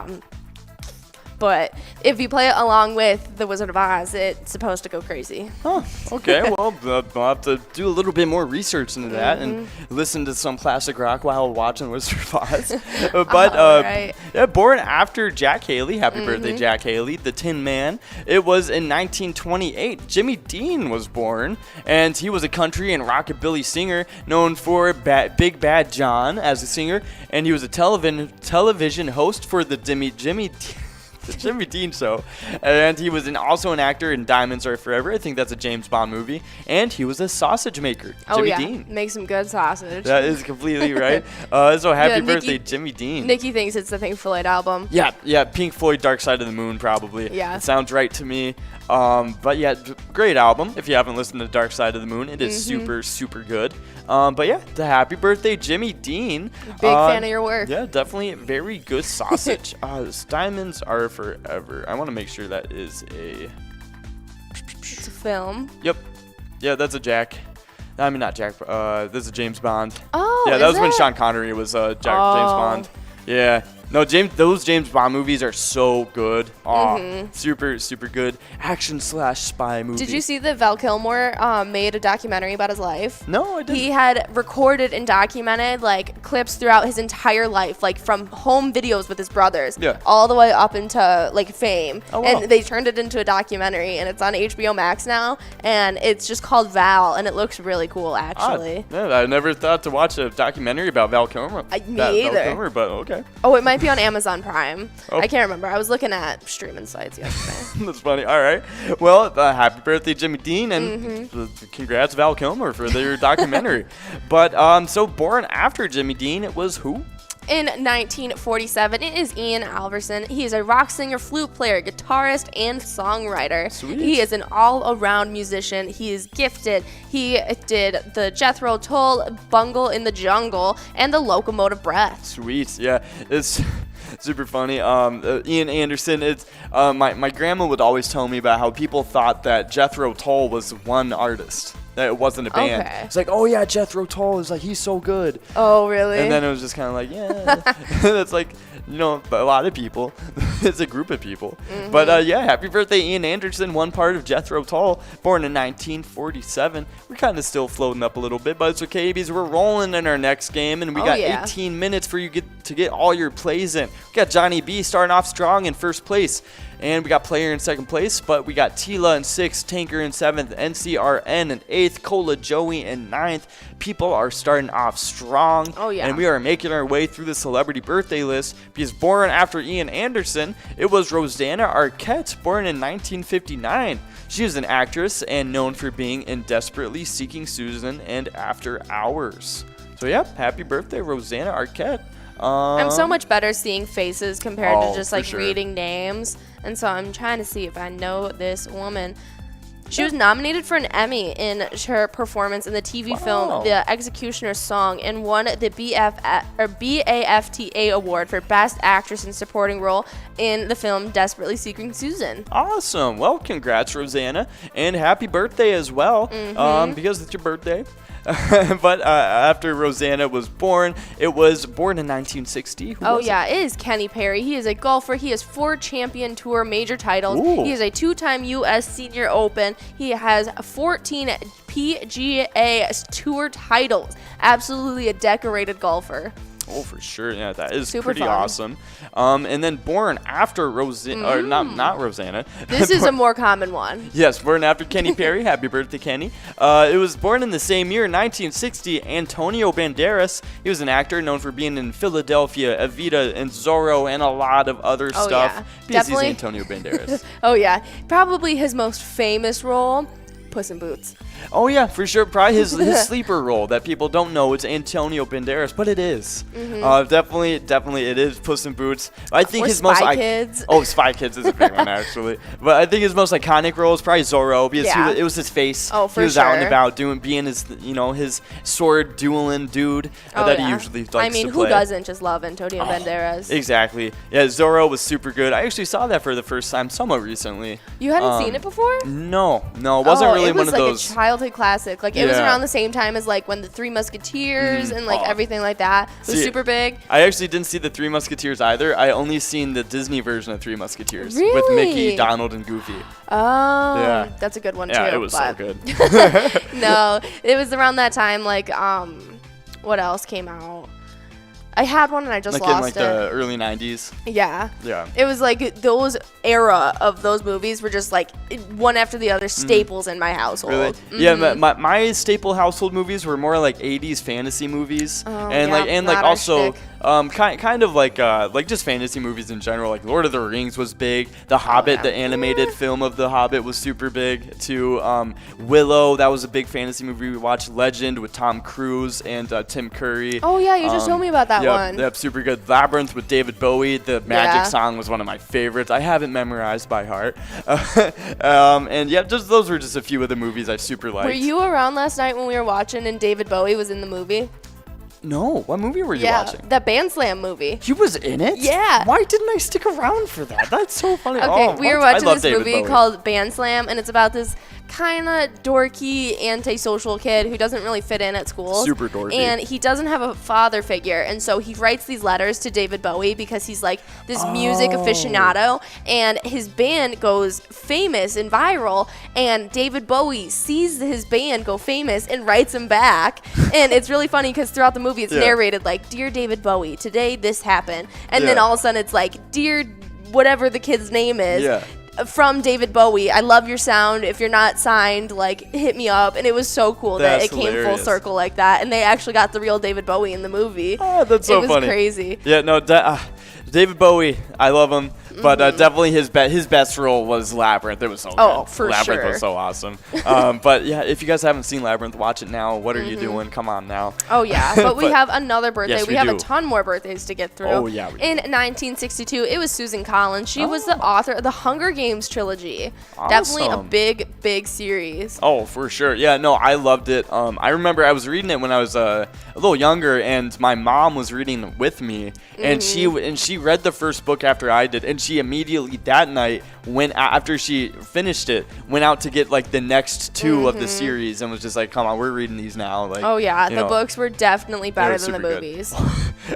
Speaker 2: But if you play it along with The Wizard of Oz, it's supposed to go crazy.
Speaker 1: Oh, okay. Well, I'll have to do a little bit more research into that and listen to some classic rock while watching Wizard of Oz. But yeah, born after Jack Haley. Happy birthday, Jack Haley, the Tin Man. It was in 1928. Jimmy Dean was born, and he was a country and rockabilly singer known for Big Bad John as a singer, and he was a television host for the Jimmy Dean Show, and he was also an actor in Diamonds Are Forever. I think that's a James Bond movie, and he was a sausage maker. Jimmy Dean
Speaker 2: makes some good sausage.
Speaker 1: That is completely right. So happy birthday, Jimmy Dean.
Speaker 2: Nikki thinks it's the Pink Floyd album.
Speaker 1: Yeah, Pink Floyd, Dark Side of the Moon, probably.
Speaker 2: Yeah,
Speaker 1: it sounds right to me. But yeah, great album. If you haven't listened to Dark Side of the Moon, it is super good. But yeah, the happy birthday, Jimmy Dean.
Speaker 2: Big fan of your work.
Speaker 1: Yeah, definitely very good sausage. Diamonds Are Forever. I want to make sure that is
Speaker 2: it's a film.
Speaker 1: Yep. Yeah, that's a Jack. I mean, not Jack. This is a James Bond.
Speaker 2: Oh,
Speaker 1: yeah, that was when Sean Connery was James Bond. Yeah. No, those James Bond movies are so good. Super good action/spy movie.
Speaker 2: Did you see that Val Kilmer made a documentary about his life?
Speaker 1: No, I didn't.
Speaker 2: He had recorded and documented like clips throughout his entire life, like from home videos with his brothers, all the way up into like fame.
Speaker 1: Oh, wow.
Speaker 2: And they turned it into a documentary, and it's on HBO Max now, and it's just called Val, and it looks really cool actually.
Speaker 1: Yeah, I never thought to watch a documentary about Val Kilmer.
Speaker 2: Me either.
Speaker 1: Val Kilmer, but okay.
Speaker 2: Oh, it might be on Amazon Prime. I can't remember. I was looking at streaming sites yesterday.
Speaker 1: That's funny. All right. Well, happy birthday, Jimmy Dean, and congrats, Val Kilmer, for their documentary. But so born after Jimmy Dean, it was who?
Speaker 2: In 1947, it is Ian Alverson. He is a rock singer, flute player, guitarist, and songwriter.
Speaker 1: Sweet.
Speaker 2: He is an all-around musician. He is gifted. He did the Jethro Tull, Bungle in the Jungle, and the Locomotive Breath.
Speaker 1: Sweet. Yeah, it's super funny. Ian Anderson. It's my grandma would always tell me about how people thought that Jethro Tull was one artist. That it wasn't a band.
Speaker 2: Okay.
Speaker 1: It's like, oh yeah, Jethro Tull is like, he's so good.
Speaker 2: Oh, really?
Speaker 1: And then it was just kind of like, yeah. That's like, you know, a lot of people. It's a group of people. But yeah, happy birthday, Ian Anderson, one part of Jethro Tull, born in 1947. We're kind of still floating up a little bit, but it's okay because we're rolling in our next game, and we got 18 minutes for you to get all your plays in. We got Johnny B starting off strong in first place. And we got Player in second place, but we got Tila in 6th, Tanker in 7th, NCRN in 8th, Cola Joey in 9th. People are starting off strong.
Speaker 2: Oh, yeah.
Speaker 1: And we are making our way through the celebrity birthday list because born after Ian Anderson, it was Rosanna Arquette, born in 1959. She is an actress and known for being in Desperately Seeking Susan and After Hours. So, yeah, happy birthday, Rosanna Arquette.
Speaker 2: I'm so much better seeing faces compared to just like
Speaker 1: sure.
Speaker 2: reading names, and so I'm trying to see if I know this woman. She was nominated for an Emmy in her performance in the TV film The Executioner's Song, and won the BAFTA award for Best Actress in Supporting Role in the film Desperately Seeking Susan.
Speaker 1: Awesome. Well, congrats, Rosanna, and happy birthday as well, because it's your birthday. But after Rosanna was born, it was born in 1960. Who was
Speaker 2: it is Kenny Perry. He is a golfer. He has 4 Champion Tour major titles.
Speaker 1: Ooh.
Speaker 2: He is a 2-time U.S. Senior Open. He has 14 PGA Tour titles. Absolutely a decorated golfer.
Speaker 1: Oh, for sure. Yeah, that is
Speaker 2: Super
Speaker 1: pretty
Speaker 2: fun.
Speaker 1: awesome. And then born after Rosanna, or not Rosanna.
Speaker 2: This is a more common one.
Speaker 1: Yes, born after Kenny Perry. Happy birthday, Kenny. It was born in the same year, 1960. Antonio Banderas. He was an actor known for being in Philadelphia, Evita, and Zorro, and a lot of other stuff.
Speaker 2: Yeah.
Speaker 1: Because
Speaker 2: Definitely.
Speaker 1: he's Antonio Banderas.
Speaker 2: Oh, yeah. Probably his most famous role, Puss in Boots.
Speaker 1: Oh yeah, for sure. Probably his sleeper role that people don't know. It's Antonio Banderas, but it is. Definitely, it is Puss in Boots. I think
Speaker 2: Or
Speaker 1: his
Speaker 2: Spy Kids.
Speaker 1: Spy Kids is a big one actually. But I think his most iconic role is probably Zorro because it was his face.
Speaker 2: Oh, for
Speaker 1: He was
Speaker 2: sure.
Speaker 1: out and about being his his sword dueling dude that he usually likes to play.
Speaker 2: I mean, who doesn't just love Antonio Banderas?
Speaker 1: Exactly. Yeah, Zorro was super good. I actually saw that for the first time somewhat recently.
Speaker 2: You hadn't seen it before?
Speaker 1: No, it wasn't really one of those.
Speaker 2: It was like a childhood classic. Like it was around the same time as like when the Three Musketeers and like everything like that was super big.
Speaker 1: I actually didn't see the Three Musketeers either. I only seen the Disney version of Three Musketeers with
Speaker 2: Really?
Speaker 1: Mickey, Donald, and Goofy.
Speaker 2: Oh,
Speaker 1: Yeah.
Speaker 2: that's a good one
Speaker 1: Yeah,
Speaker 2: too.
Speaker 1: it was so good.
Speaker 2: No, it was around that time. Like, what else came out? I had one and I just
Speaker 1: Like
Speaker 2: lost
Speaker 1: in like
Speaker 2: it.
Speaker 1: the early 90s.
Speaker 2: Yeah.
Speaker 1: Yeah.
Speaker 2: It was like those era of those movies were just like one after the other staples in my household.
Speaker 1: Really? Yeah, my staple household movies were more like 80s fantasy movies, and
Speaker 2: not our
Speaker 1: also
Speaker 2: shtick.
Speaker 1: kind of like just fantasy movies in general. Like Lord of the Rings was big. The Hobbit, the animated film of The Hobbit, was super big too. Willow, that was a big fantasy movie we watched. Legend with Tom Cruise and Tim Curry.
Speaker 2: Oh yeah, you just told me about that one.
Speaker 1: Yep, super good. Labyrinth with David Bowie. The Magic song was one of my favorites. I have it memorized by heart. And yeah, just those were just a few of the movies I super liked.
Speaker 2: Were you around last night when we were watching and David Bowie was in the movie?
Speaker 1: No, what movie were you watching?
Speaker 2: That Band Slam movie.
Speaker 1: He was in it?
Speaker 2: Yeah.
Speaker 1: Why didn't I stick around for that? That's so funny.
Speaker 2: Okay, we were watching this
Speaker 1: David
Speaker 2: movie
Speaker 1: Bowie.
Speaker 2: called Band Slam, and it's about this kind of dorky, antisocial kid who doesn't really fit in at school.
Speaker 1: Super dorky.
Speaker 2: And he doesn't have a father figure, and so he writes these letters to David Bowie because he's like this music aficionado, and his band goes famous and viral, and David Bowie sees his band go famous and writes him back. And it's really funny because throughout the movie it's narrated like, "Dear David Bowie, today this happened," and then all of a sudden it's like, "Dear whatever the kid's name is." From David Bowie, I love your sound. If you're not signed, like, hit me up. And it was so cool that it came full circle like that. And they actually got the real David Bowie in the movie.
Speaker 1: Oh, that's so funny.
Speaker 2: It was crazy.
Speaker 1: Yeah, no, David Bowie, I love him. But definitely his best role was Labyrinth. It was so good. Labyrinth was so awesome. But yeah, if you guys haven't seen Labyrinth, watch it now. What are you doing? Come on now.
Speaker 2: Oh, yeah. But we have another birthday.
Speaker 1: Yes,
Speaker 2: we have a ton more birthdays to get through.
Speaker 1: Oh, yeah.
Speaker 2: In 1962, it was Susan Collins. She was the author of the Hunger Games trilogy.
Speaker 1: Awesome.
Speaker 2: Definitely a big, big series.
Speaker 1: Oh, for sure. Yeah, no, I loved it. I remember I was reading it when I was a little younger, and my mom was reading with me, and she read the first book after I did, and she immediately that night after she finished it, went out to get like the next two of the series, and was just like, "Come on, we're reading these now." Like,
Speaker 2: oh yeah, the books were definitely better than the movies.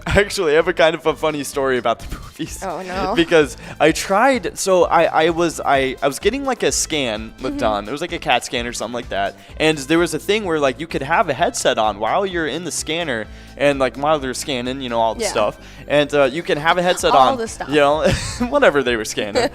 Speaker 1: Actually, I have a kind of a funny story about the movies.
Speaker 2: Oh no!
Speaker 1: Because I tried, so I was getting like a scan done. It was like a CAT scan or something like that, and there was a thing where like you could have a headset on while you're in the scanner, and like while they're scanning, all the stuff, and you can have a headset on,
Speaker 2: all the stuff.
Speaker 1: Whatever they were scanning,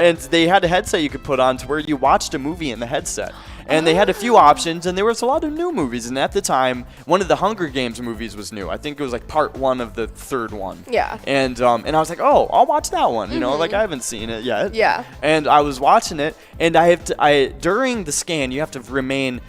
Speaker 1: and they had a headset you could put on to where you watched a movie in the headset. And they had a few options, and there was a lot of new movies. And at the time, one of the Hunger Games movies was new. I think it was like part 1 of the third one.
Speaker 2: Yeah.
Speaker 1: And I was like, oh, I'll watch that one. Like I haven't seen it yet.
Speaker 2: Yeah.
Speaker 1: And I was watching it, and during the scan, you have to remain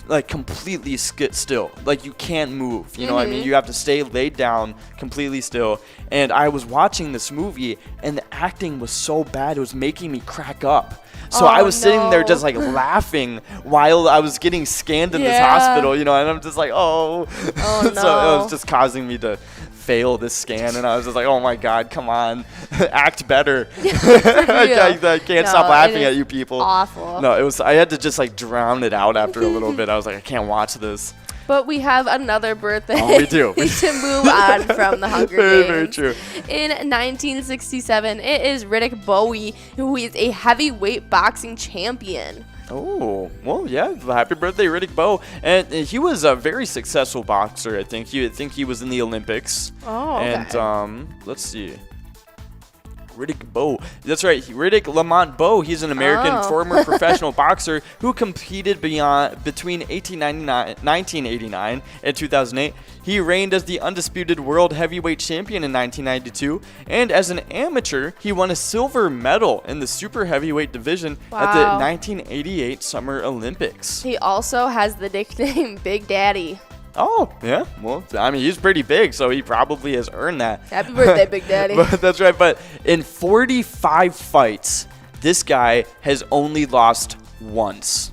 Speaker 1: like completely still. Like you can't move. You know what I mean? You have to stay laid down completely still. And I was watching this movie, and the acting was so bad, it was making me crack up. So I was sitting there just like laughing while I was getting scanned in this hospital, and I'm just like, oh no. So it was just causing me to fail this scan, and I was just like, oh my God, come on, act better. I can't stop laughing at you people.
Speaker 2: Awful.
Speaker 1: No, I had to just like drown it out after a little bit. I was like, I can't watch this.
Speaker 2: But we have another birthday
Speaker 1: we do.
Speaker 2: to move on from the Hunger Games.
Speaker 1: Very true.
Speaker 2: In 1967, it is Riddick Bowie, who is a heavyweight boxing champion.
Speaker 1: Oh, well, yeah. Happy birthday, Riddick Bowie. And he was a very successful boxer, I think. He was in the Olympics.
Speaker 2: Oh, okay.
Speaker 1: And let's see. Riddick Bowie. That's right. Riddick Lamont Beau. He's an American former professional boxer who competed between 1989 and 2008. He reigned as the undisputed world heavyweight champion in 1992. And as an amateur, he won a silver medal in the super heavyweight division at the 1988 Summer Olympics.
Speaker 2: He also has the nickname Big Daddy.
Speaker 1: Oh, yeah. Well, I mean, he's pretty big, so he probably has earned that.
Speaker 2: Happy birthday, Big Daddy.
Speaker 1: That's right. But in 45 fights, this guy has only lost once.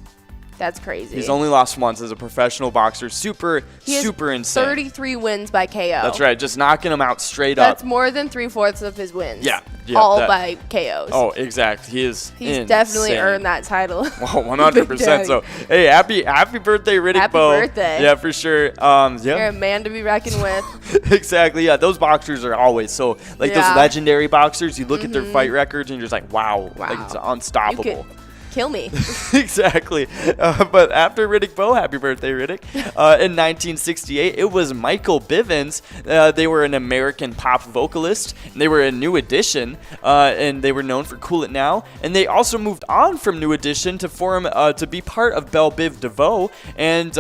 Speaker 2: That's crazy.
Speaker 1: He's only lost once as a professional boxer. Super insane.
Speaker 2: 33 wins by KO.
Speaker 1: That's right. Just knocking him out straight up.
Speaker 2: That's more than 3/4 of his wins.
Speaker 1: Yeah.
Speaker 2: All by KOs.
Speaker 1: Oh, exactly. He's
Speaker 2: definitely earned that title.
Speaker 1: Well, 100%. So, hey, happy birthday, Riddick Bowie.
Speaker 2: Happy birthday.
Speaker 1: Yeah, for sure. Yeah.
Speaker 2: You're a man to be reckoned with.
Speaker 1: Exactly. Yeah, those boxers are always so, like those legendary boxers, you look at their fight records and you're just like, wow. Like it's unstoppable.
Speaker 2: Kill me.
Speaker 1: Exactly. But after Riddick Bowie, happy birthday, Riddick. In 1968, it was Michael Bivens. They were an American pop vocalist. And they were a New Edition, and they were known for Cool It Now. And they also moved on from New Edition to form to be part of Belle Biv DeVoe, and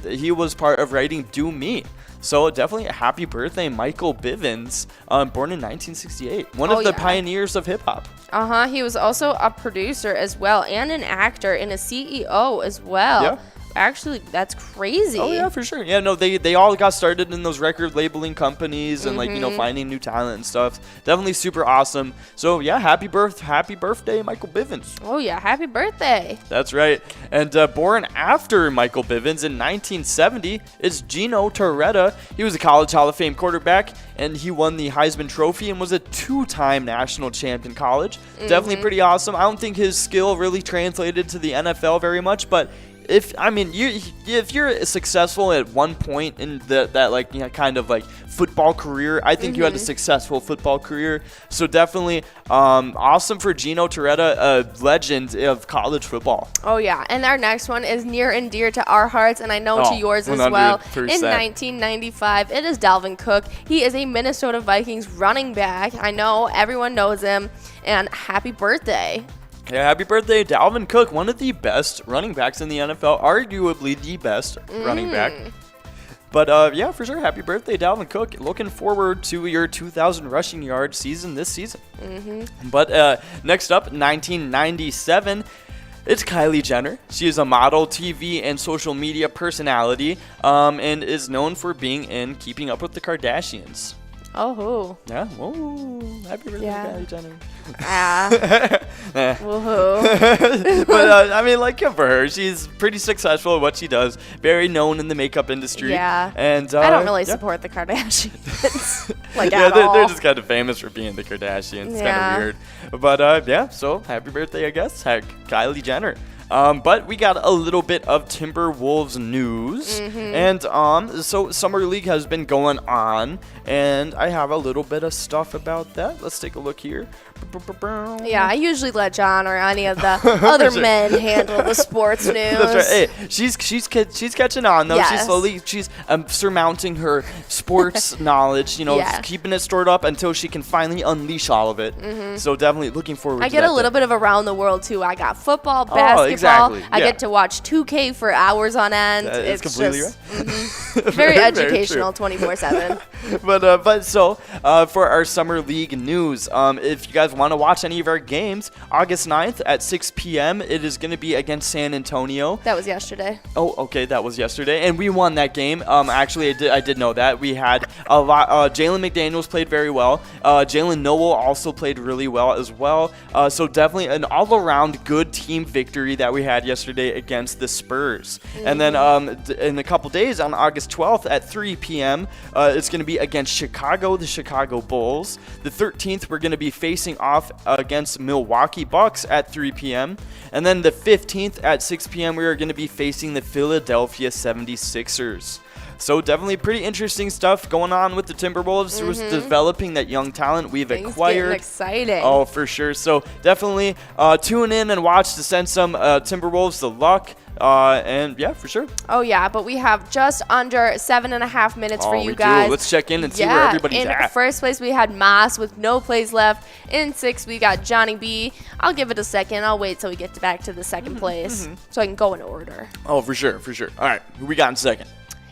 Speaker 1: he was part of writing Do Me. So definitely a happy birthday, Michael Bivens, born in 1968. One of the pioneers of hip-hop.
Speaker 2: He was also a producer as well, and an actor, and a CEO as well.
Speaker 1: Yeah.
Speaker 2: Actually, that's crazy.
Speaker 1: Oh, yeah, for sure. Yeah, no, they all got started in those record labeling companies and, finding new talent and stuff. Definitely super awesome. So, yeah, happy birthday, Michael Bivens.
Speaker 2: Oh, yeah, happy birthday.
Speaker 1: That's right. And born after Michael Bivens in 1970 is Gino Toretta. He was a college Hall of Fame quarterback, and he won the Heisman Trophy and was a 2-time national champ in college. Definitely pretty awesome. I don't think his skill really translated to the NFL very much, but if you're successful at one point in that kind of football career, I think you had a successful football career. So definitely awesome for Gino Toretta, a legend of college football.
Speaker 2: Oh yeah, and our next one is near and dear to our hearts, and I know to yours 100%. As well. In 1995, it is Dalvin Cook. He is a Minnesota Vikings running back. I know everyone knows him, and happy birthday.
Speaker 1: Yeah, happy birthday, Dalvin Cook, one of the best running backs in the NFL, arguably the best running back. But, yeah, for sure, happy birthday, Dalvin Cook. Looking forward to your 2,000 rushing yard season this season. But next up, 1997, it's Kylie Jenner. She is a model, TV, and social media personality, and is known for being in Keeping Up with the Kardashians.
Speaker 2: Oh, who?
Speaker 1: Yeah. Whoa. Happy birthday, Kylie Jenner.
Speaker 2: Woohoo.
Speaker 1: But, I mean, good for her. She's pretty successful at what she does. Very known in the makeup industry.
Speaker 2: Yeah.
Speaker 1: And
Speaker 2: I don't really support the Kardashians.
Speaker 1: At all. They're just kind of famous for being the Kardashians. It's kind of weird. But, yeah, so happy birthday, I guess. Kylie Jenner. But we got a little bit of Timberwolves news, and so Summer League has been going on, and I have a little bit of stuff about that. Let's take a look here.
Speaker 2: Yeah, I usually let John or any of the other men handle the sports news.
Speaker 1: That's right. Hey, she's catching on though.
Speaker 2: Yes.
Speaker 1: She's surmounting her sports knowledge. Keeping it stored up until she can finally unleash all of it. So definitely looking forward.
Speaker 2: I get a little bit of around the world too. I got football, basketball.
Speaker 1: Exactly.
Speaker 2: I get to watch 2K for hours on end.
Speaker 1: It's completely
Speaker 2: just, right. Very educational, 24/7.
Speaker 1: But so for our Summer League news, if you guys want to watch any of our games, August 9th at 6 p.m. it is going to be against San Antonio.
Speaker 2: That was yesterday.
Speaker 1: Oh, okay, that was yesterday, and we won that game. Actually, I did know that. We had a lot. Jalen McDaniels played very well. Jalen Noel also played really well as well. So definitely an all-around good team victory that we had yesterday against the Spurs. And then in a couple days, on August 12th at 3 p.m., it's going to be against Chicago, the Chicago Bulls. The 13th, we're going to be facing off against Milwaukee Bucks at 3 p.m. And then the 15th at 6 p.m., we are going to be facing the Philadelphia 76ers. So definitely pretty interesting stuff going on with the Timberwolves. Was developing that young talent we've acquired.
Speaker 2: Exciting.
Speaker 1: Oh, for sure. So definitely tune in and watch to send some Timberwolves the luck. And yeah, for sure.
Speaker 2: Oh yeah, but we have just under 7.5 minutes for you guys.
Speaker 1: Do. Let's check in and see where everybody's at.
Speaker 2: In first place, we had Moss with no plays left. In 6th, we got Johnny B. I'll give it a second. I'll wait till we get back to the second place so I can go in order.
Speaker 1: Oh, for sure. All right, who we got in second?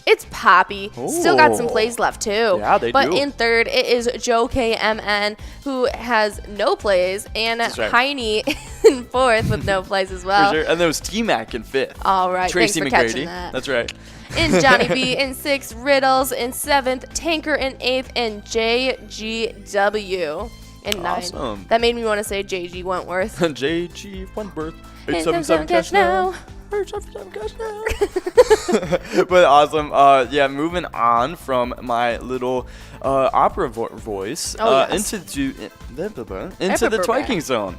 Speaker 2: It's Poppy. Still got some plays left, too.
Speaker 1: Yeah, they do.
Speaker 2: But in 3rd, it is Joe KMN, who has no plays, and Heine in 4th with no plays as well.
Speaker 1: For sure. And there was T-Mac in 5th.
Speaker 2: All right.
Speaker 1: Tracy
Speaker 2: Thanks for
Speaker 1: McGrady.
Speaker 2: catching that.
Speaker 1: That's right.
Speaker 2: In Johnny B. In 6th, Riddles. In 7th, Tanker. In 8th, and JGW. In 9th.
Speaker 1: Awesome.
Speaker 2: That made me want to say JG Wentworth.
Speaker 1: JG Wentworth. 877 cash now. But awesome. Yeah, moving on from my little opera voice into the Twiking zone.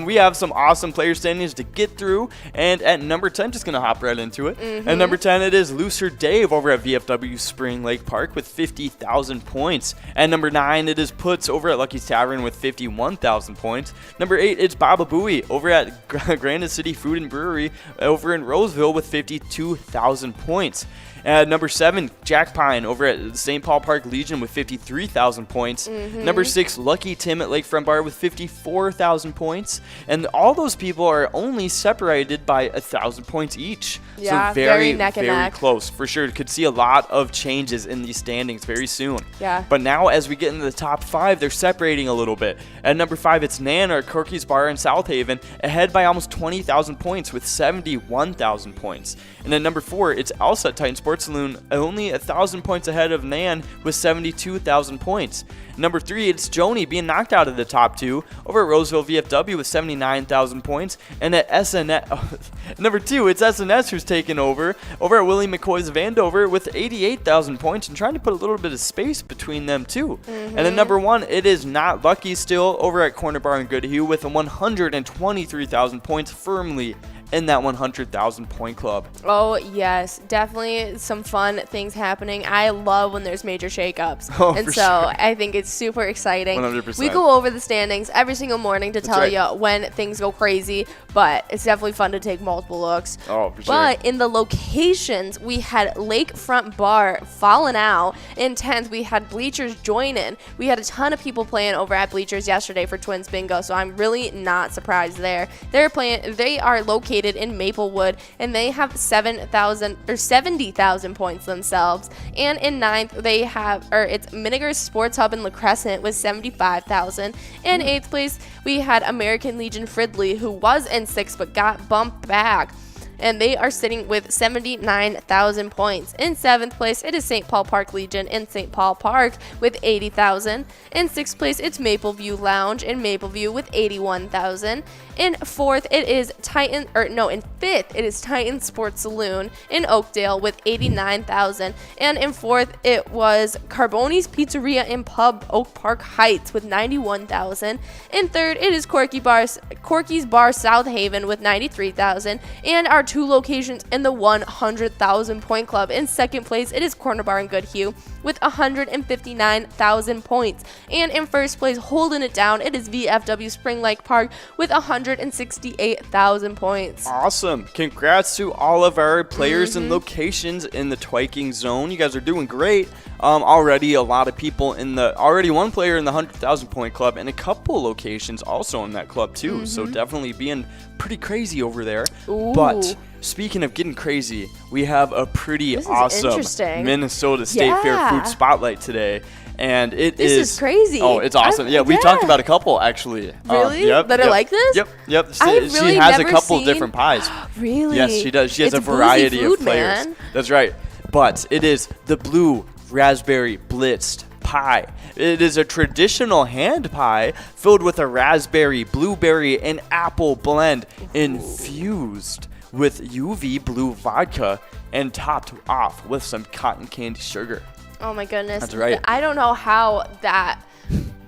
Speaker 1: We have some awesome player standings to get through, and at number 10, just gonna hop right into it. At number 10, it is Looser Dave over at VFW Spring Lake Park with 50,000 points. At number 9, it is Puts over at Lucky's Tavern with 51,000 points. Number 8, it's Baba Booey over at Granite City Food and Brewery over in Roseville with 52,000 points. At number 7, Jack Pine over at St. Paul Park Legion with 53,000 points. Number 6, Lucky Tim at Lakefront Bar with 54,000 points. And all those people are only separated by 1,000 points each.
Speaker 2: Yeah,
Speaker 1: so very
Speaker 2: neck and neck.
Speaker 1: close. For sure, could see a lot of changes in these standings very soon.
Speaker 2: Yeah.
Speaker 1: But now as we get into the top 5, they're separating a little bit. At number 5, it's Nan at Corky's Bar in South Haven, ahead by almost 20,000 points with 71,000 points. And at number 4, it's Elsa at Titan Sports Saloon, only 1,000 points ahead of Nan with 72,000 points. Number 3, it's Joni being knocked out of the top 2 over at Roseville VFW with 79,000 points. And at SNS, number 2, it's SNS who's taken over at Willie McCoy's Vandover with 88,000 points and trying to put a little bit of space between them too. And then number 1, it is Not Lucky still over at Corner Bar in Goodhue with 123,000 points firmly in that 100,000 point club.
Speaker 2: Oh, yes. Definitely some fun things happening. I love when there's major shakeups. And so
Speaker 1: sure.
Speaker 2: I think it's super exciting.
Speaker 1: 100%.
Speaker 2: We go over the standings every single morning to tell you when things go crazy, but it's definitely fun to take multiple looks.
Speaker 1: Oh, for sure.
Speaker 2: But in the locations, we had Lakefront Bar falling out. In 10th, we had Bleachers joining. We had a ton of people playing over at Bleachers yesterday for Twins Bingo, so I'm really not surprised there. They are located in Maplewood, and they have 70,000 points themselves. And in 9th, it's Miniger's Sports Hub in La Crescent with 75,000. In 8th place, we had American Legion Fridley, who was in 6th but got bumped back. And they are sitting with 79,000 points. In 7th place, it is St. Paul Park Legion in St. Paul Park with 80,000. In 6th place, it's Mapleview Lounge in Mapleview with 81,000. In 4th, it is in 5th, it is Titan Sports Saloon in Oakdale with 89,000. And in 4th, it was Carboni's Pizzeria and Pub Oak Park Heights with 91,000. In 3rd, it is Corky's Bar South Haven with 93,000. And our 2 locations in the 100,000 point club. In 2nd place, it is Corner Bar in Goodhue with 159,000 points. And in 1st place, holding it down, it is VFW Spring Lake Park with 168,000 points.
Speaker 1: Awesome. Congrats to all of our players and locations in the Twiking zone. You guys are doing great. Already a lot of people already one player in the 100,000 point club and a couple locations also in that club too. So definitely being pretty crazy over there.
Speaker 2: Ooh.
Speaker 1: But speaking of getting crazy, we have a pretty awesome Minnesota State Fair food spotlight today. And this
Speaker 2: is crazy.
Speaker 1: Oh, it's awesome. We talked about a couple actually.
Speaker 2: Really? That are like this?
Speaker 1: Yep.
Speaker 2: She
Speaker 1: has a couple different pies.
Speaker 2: Really?
Speaker 1: Yes, she does. She has a variety of flavors.
Speaker 2: Man.
Speaker 1: That's right. But it is the Blue Raspberry Blitzed Pie. It is a traditional hand pie filled with a raspberry, blueberry, and apple blend infused with UV blue vodka and topped off with some cotton candy sugar.
Speaker 2: Oh my goodness.
Speaker 1: That's right.
Speaker 2: I don't know how that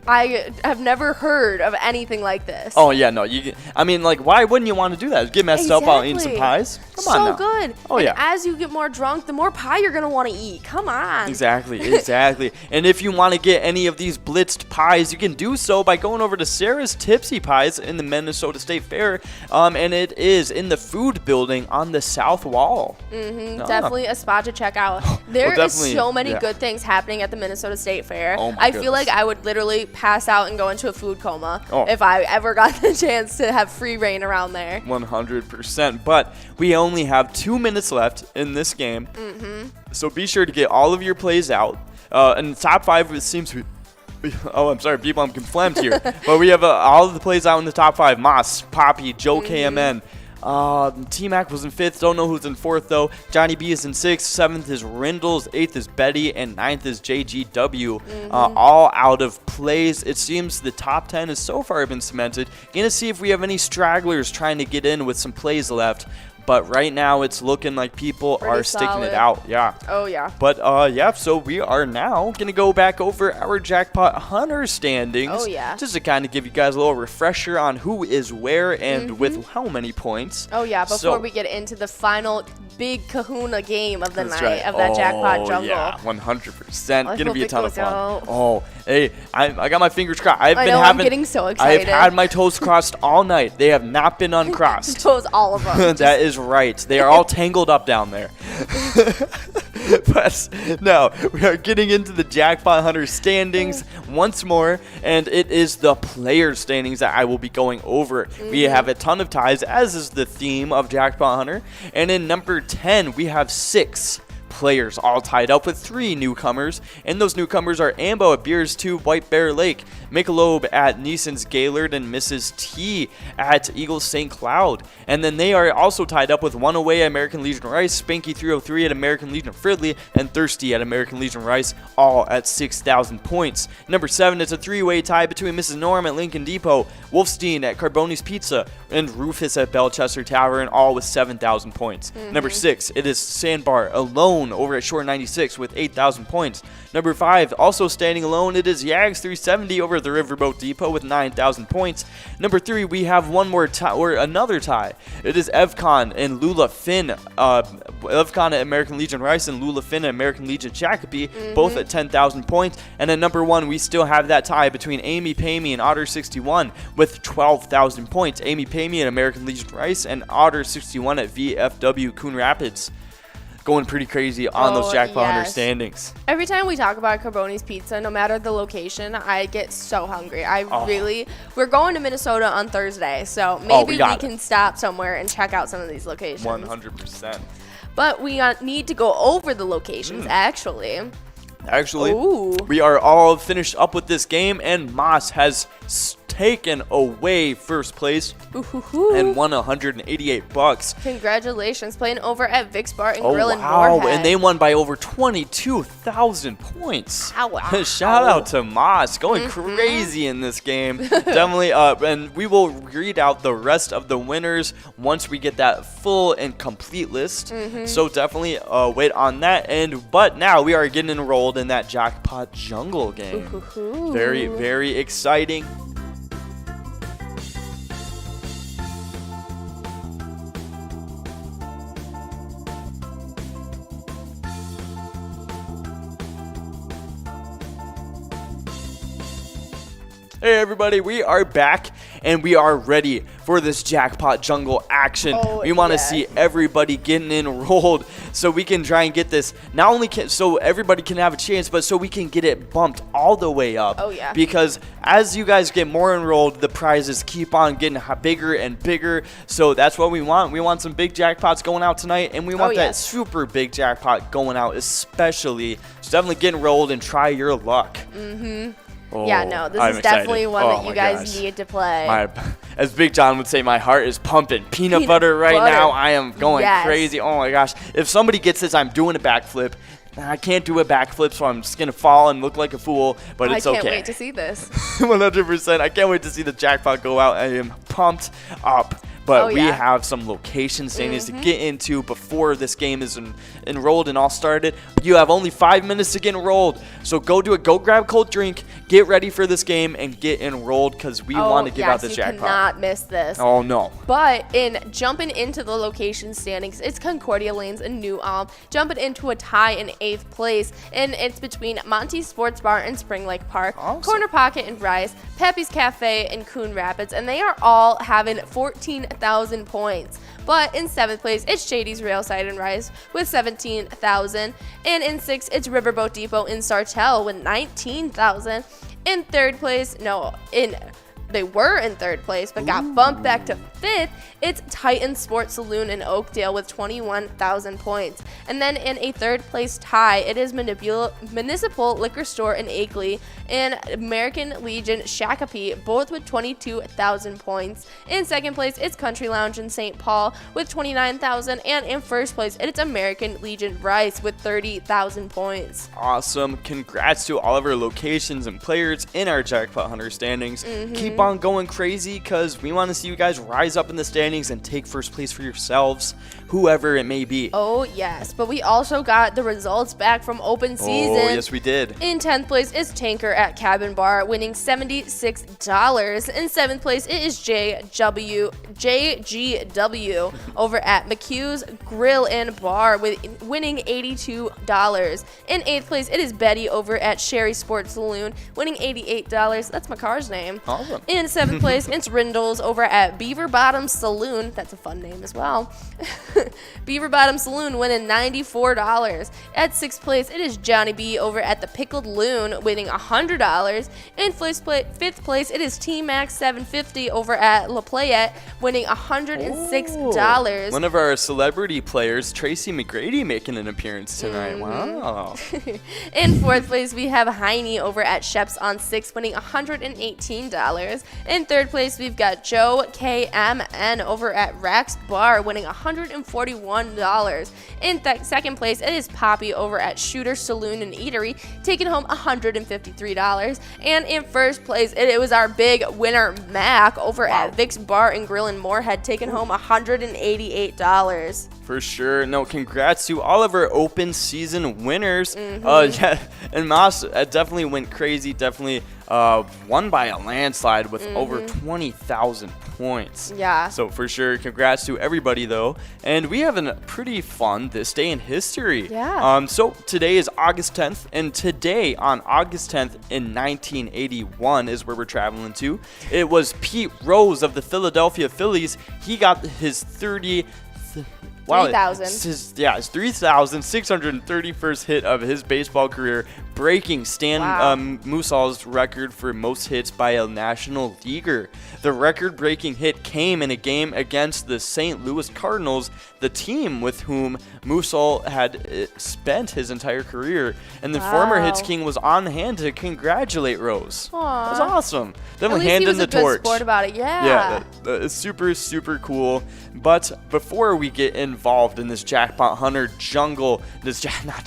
Speaker 2: I have never heard of anything like this.
Speaker 1: Oh, yeah, no. I mean, like, why wouldn't you want to do that? Get messed up while eating some pies? Come on now.
Speaker 2: So good.
Speaker 1: Oh,
Speaker 2: and as you get more drunk, the more pie you're going to want to eat. Come on.
Speaker 1: Exactly. And if you want to get any of these blitzed pies, you can do so by going over to Sarah's Tipsy Pies in the Minnesota State Fair. And it is in the food building on the south wall.
Speaker 2: Definitely a spot to check out. There is so many good things happening at the Minnesota State Fair.
Speaker 1: Oh,
Speaker 2: I feel like I would literally pass out and go into a food coma if I ever got the chance to have free reign around there.
Speaker 1: 100%. But we only have 2 minutes left in this game. So be sure to get all of your plays out. And the top 5, it seems to be... Oh, I'm sorry, people, I'm conflamed here. But we have all of the plays out in the top 5. Moss, Poppy, Joe KMN. T-Mac was in 5th. Don't know who's in 4th, though. Johnny B is in 6th. 7th is Rindles. 8th is Betty. And 9th is JGW. All out of plays. It seems the top 10 has so far been cemented. Gonna see if we have any stragglers trying to get in with some plays left. But right now, it's looking like people are sticking it out. Yeah.
Speaker 2: Oh, yeah.
Speaker 1: But, so we are now going to go back over our Jackpot Hunter standings.
Speaker 2: Oh, yeah.
Speaker 1: Just to kind of give you guys a little refresher on who is where and with how many points.
Speaker 2: Oh, yeah. Before we get into the final big kahuna game of the night of that Jackpot Jungle.
Speaker 1: Yeah, 100%. Going to be a ton of fun. Oh, hey, I got my fingers crossed. I'm
Speaker 2: getting so excited.
Speaker 1: I've had my toes crossed all night. They have not been uncrossed.
Speaker 2: Toes, all of them.
Speaker 1: That is right. They are all tangled up down there. But now we are getting into the Jackpot Hunter standings once more, and it is the player standings that I will be going over. We have a ton of ties, as is the theme of Jackpot Hunter, and in number 10 we have 6 players all tied up with 3 newcomers, and those newcomers are Ambo at Beers 2 White Bear Lake, Michelob at Neeson's Gaylord, and Mrs. T at Eagles St. Cloud. And then they are also tied up with 1 away at American Legion Rice, Spanky 303 at American Legion Fridley, and Thirsty at American Legion Rice, all at 6,000 points. Number 7 is a 3-way tie between Mrs. Norm at Lincoln Depot, Wolfstein at Carboni's Pizza, and Rufus at Belchester Tavern, all with 7,000 points. Number 6, it is Sandbar alone over at Shore 96 with 8,000 points. Number 5, also standing alone, it is Yags 370 over at the Riverboat Depot with 9,000 points. Number 3, we have one more tie, or another tie. It is Evcon and Lula Finn. Evcon at American Legion Rice and Lula Finn at American Legion Shakopee, both at 10,000 points. And at number 1, we still have that tie between Amy Pamey and Otter 61 with 12,000 points. Amy Pamey at American Legion Rice and Otter 61 at VFW Coon Rapids. Going pretty crazy on those Jackpot Hunter standings.
Speaker 2: Every time we talk about Carboni's Pizza, no matter the location, I get so hungry. We're going to Minnesota on Thursday, so maybe we can stop somewhere and check out some of these locations.
Speaker 1: 100%.
Speaker 2: But we need to go over the locations, actually.
Speaker 1: We are all finished up with this game, and Moss has taken away first place and won $188.
Speaker 2: Congratulations, playing over at Vic's Bar and Grill in Moorhead.
Speaker 1: And they won by over 22,000 points.
Speaker 2: Wow.
Speaker 1: Shout out to Moss, going crazy in this game. Definitely, and we will read out the rest of the winners once we get that full and complete list. So definitely wait on that. But now we are getting enrolled in that Jackpot Jungle game. Very, very exciting. Hey everybody, we are back and we are ready for this Jackpot Jungle action. We want to see everybody getting enrolled so we can try and get this, not only so everybody can have a chance, but so we can get it bumped all the way up. Because as you guys get more enrolled, the prizes keep on getting bigger and bigger. So that's what we want. We want some big jackpots going out tonight, and we want that super big jackpot going out especially. So definitely get enrolled and try your luck.
Speaker 2: This is definitely one that you guys need to play.
Speaker 1: As Big John would say, my heart is pumping. Peanut butter now. I am going crazy. Oh my gosh. If somebody gets this, I'm doing a backflip. I can't do a backflip, so I'm just going to fall and look like a fool, but it's okay.
Speaker 2: I can't wait to see this.
Speaker 1: 100%. I can't wait to see the jackpot go out. I am pumped up. But we have some location standings to get into before this game is enrolled and all started. You have only 5 minutes to get enrolled. So go grab a cold drink, get ready for this game and get enrolled because we want to give out this jackpot.
Speaker 2: You cannot miss this.
Speaker 1: Oh, no.
Speaker 2: But in jumping into the location standings, it's Concordia Lanes and New Ulm, jumping into a tie in 8th place, and it's between Monty's Sports Bar and Spring Lake Park, Corner Pocket and Rice, Pepe's Cafe and Coon Rapids, and they are all having 14,000 points. But in 7th place, it's Shady's Railside and Rice with 17,000. And in 6th, it's Riverboat Depot in Sartell with 19,000. In 3rd place, they were in 3rd place, but got bumped back to 5th. It's Titan Sports Saloon in Oakdale with 21,000 points. And then in a 3rd place tie, it is Municipal Liquor Store in Akeley and American Legion Shakopee, both with 22,000 points. In 2nd place, it's Country Lounge in St. Paul with 29,000. And in 1st place, it's American Legion Rice with 30,000 points.
Speaker 1: Awesome. Congrats to all of our locations and players in our Jackpot Hunter standings. Keep on going crazy because we want to see you guys rise up in the standings and take first place for yourselves, whoever it may be.
Speaker 2: Oh, yes. But we also got the results back from open season.
Speaker 1: Oh, yes, we did.
Speaker 2: In 10th place is Tanker at Cabin Bar, winning $76. In 7th place, it is JGW over at McHugh's Grill and Bar, winning $82. In 8th place, it is Betty over at Sherry Sports Saloon, winning $88. That's my car's name.
Speaker 1: Awesome.
Speaker 2: In 7th place, it's Rindles over at Beaver Bottom Saloon. That's a fun name as well. Beaver Bottom Saloon winning $94. At 6th place, it is Johnny B over at the Pickled Loon, winning $100. In 5th place, it is T-Max 750 over at La Playette, winning $106.
Speaker 1: One of our celebrity players, Tracy McGrady, making an appearance tonight. Wow.
Speaker 2: In 4th place, we have Heine over at Sheps on 6, winning $118. In 3rd place, we've got Joe KMN over at Rax Bar, winning $141. In 2nd place, it is Poppy over at Shooter Saloon and Eatery, taking home $153. And in 1st place, it was our big winner, Mac, over at Vic's Bar and Grill in Moorhead, taking home $188.
Speaker 1: For sure. No, congrats to all of our open season winners. Yeah, and Moss definitely went crazy. Definitely won by a landslide with over 20,000 points.
Speaker 2: Yeah.
Speaker 1: So for sure, congrats to everybody though. And we have a pretty fun this day in history.
Speaker 2: Yeah.
Speaker 1: So today is August 10th, and today on August 10th in 1981 is where we're traveling to. It was Pete Rose of the Philadelphia Phillies. He got his 3,631st hit of his baseball career, breaking Stan Mussol's record for most hits by a National Leaguer. The record-breaking hit came in a game against the St. Louis Cardinals, the team with whom Mussol had spent his entire career, and the former Hits King was on hand to congratulate Rose.
Speaker 2: Aww.
Speaker 1: That was awesome. Definitely
Speaker 2: handing
Speaker 1: the torch.
Speaker 2: At least he was a good sport about it. Yeah.
Speaker 1: Yeah, super, super cool. But before we get involved in this Jackpot Hunter jungle, this Jackpot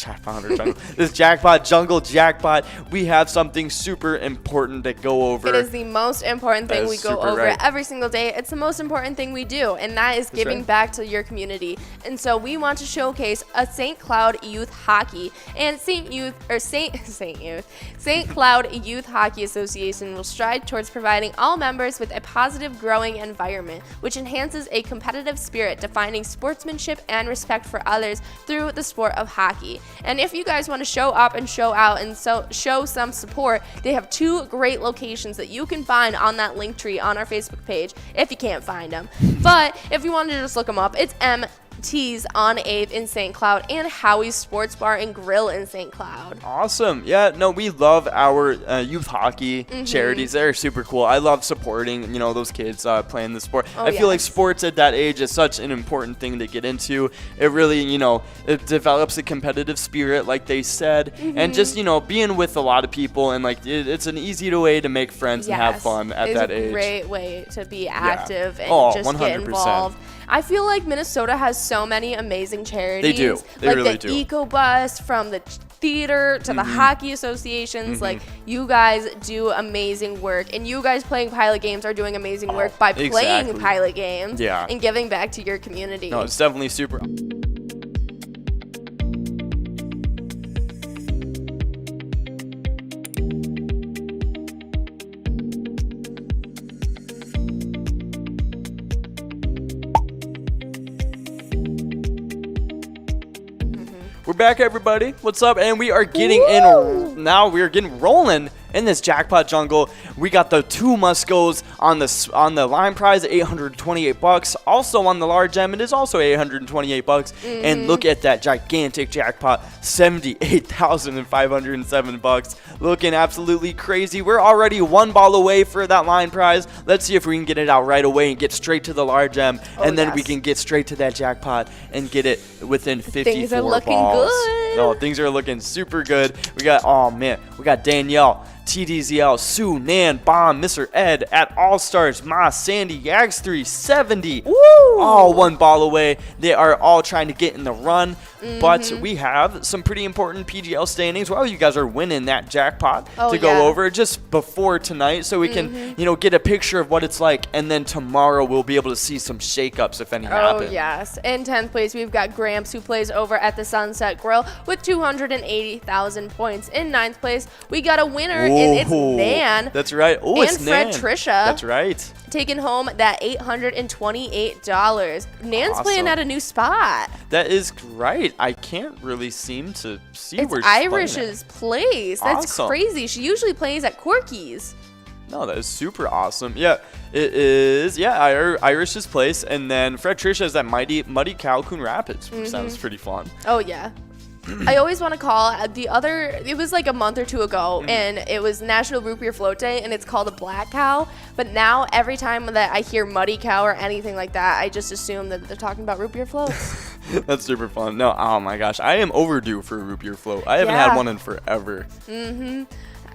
Speaker 1: Jungle jackpot, we have something super important to go over.
Speaker 2: It is the most important thing we go over every single day. It's the most important thing we do, and that is giving back to your community. And so we want to showcase a St. Cloud Youth Hockey, and St. Cloud Youth Hockey Association will strive towards providing all members with a positive, growing environment, which enhances a competitive spirit, defining sportsmanship and respect for others through the sport of hockey. And if you guys want to show up and show out and show some support, they have 2 great locations that you can find on that link tree on our Facebook page if you can't find them. But if you want to just look them up, it's T's on 8th in St. Cloud and Howie's Sports Bar and Grill in St. Cloud.
Speaker 1: Awesome. Yeah, no, we love our youth hockey charities. They're super cool. I love supporting, those kids playing the sport. I feel like sports at that age is such an important thing to get into. It really, it develops a competitive spirit, like they said, and just, being with a lot of people, and it's an easy way to make friends and have fun at that age.
Speaker 2: It's a great way to be active and just
Speaker 1: 100%.
Speaker 2: get involved. I feel like Minnesota has so many amazing charities.
Speaker 1: They do. They really do.
Speaker 2: Like the EcoBus, from the theater to the hockey associations. Like, you guys do amazing work. And you guys playing Pilot Games are doing amazing work by playing Pilot Games and giving back to your community.
Speaker 1: No, it's definitely super. We're back, everybody. What's up? And we are getting we are getting rolling in this jackpot jungle. We got the 2 must-goes on the line prize at $828. Also on the large M, it is also $828. And look at that gigantic jackpot, $78,507. Looking absolutely crazy. We're already 1 ball away for that line prize. Let's see if we can get it out right away and get straight to the large M, and then we can get straight to that jackpot and get it within 54
Speaker 2: Things are looking
Speaker 1: balls.
Speaker 2: good.
Speaker 1: No, things are looking super good. We got Danielle, TDZL, Sue, Nan, Bomb, Mr. Ed, at All Stars, Ma, Sandy, Yags 370.
Speaker 2: Woo!
Speaker 1: All 1 ball away. They are all trying to get in the run. But we have some pretty important PGL standings while you guys are winning that jackpot to go over just before tonight, so we can, get a picture of what it's like. And then tomorrow we'll be able to see some shakeups if any happen.
Speaker 2: Oh, yes. In 10th place, we've got Gramps, who plays over at the Sunset Grill with 280,000 points. In 9th place, we got a winner, and it's Nan.
Speaker 1: That's right. Oh, it's
Speaker 2: Fred
Speaker 1: Nan.
Speaker 2: Trisha.
Speaker 1: That's right.
Speaker 2: Taking home that $828. Nan's
Speaker 1: Awesome.
Speaker 2: playing at a new spot.
Speaker 1: That is right. I can't really seem to see where she's
Speaker 2: Irish's place. That's
Speaker 1: Awesome.
Speaker 2: crazy. She usually plays at Corky's.
Speaker 1: No, that is super awesome. Yeah, it is. Yeah, Irish's place, and then Fred Trisha is at Muddy Cow Coon Rapids, which sounds pretty fun.
Speaker 2: Oh, yeah. I always want to call it was like a month or 2 ago, and it was National Root Beer Float Day, and it's called a Black Cow. But now every time that I hear Muddy Cow or anything like that, I just assume that they're talking about root beer floats.
Speaker 1: That's super fun. No, oh my gosh, I am overdue for a root beer float. I haven't had one in forever.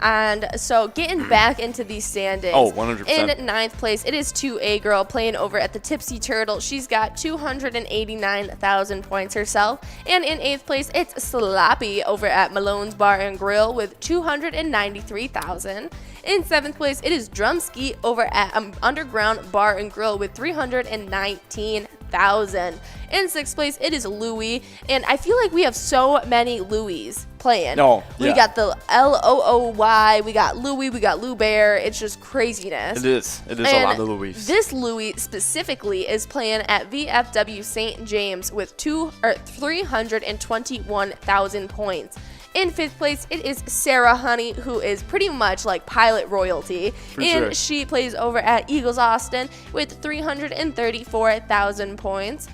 Speaker 2: And so getting back into these standings.
Speaker 1: Oh, 100%.
Speaker 2: In 9th place, it is 2A Girl playing over at the Tipsy Turtle. She's got 289,000 points herself. And in 8th place, it's Sloppy over at Malone's Bar and Grill with 293,000. In 7th place, it is Drumski over at Underground Bar and Grill with 319,000. In 6th place, it is Louie, and I feel like we have so many Louies playing. We got the LOOY, we got Louie, we got Lou Bear. It's just craziness.
Speaker 1: It is a lot of Louis.
Speaker 2: This Louie specifically is playing at VFW St. James with 321,000 points. In 5th place, it is Sarah Honey, who is pretty much like pilot royalty. She plays over at Eagles Austin with 334,000 points.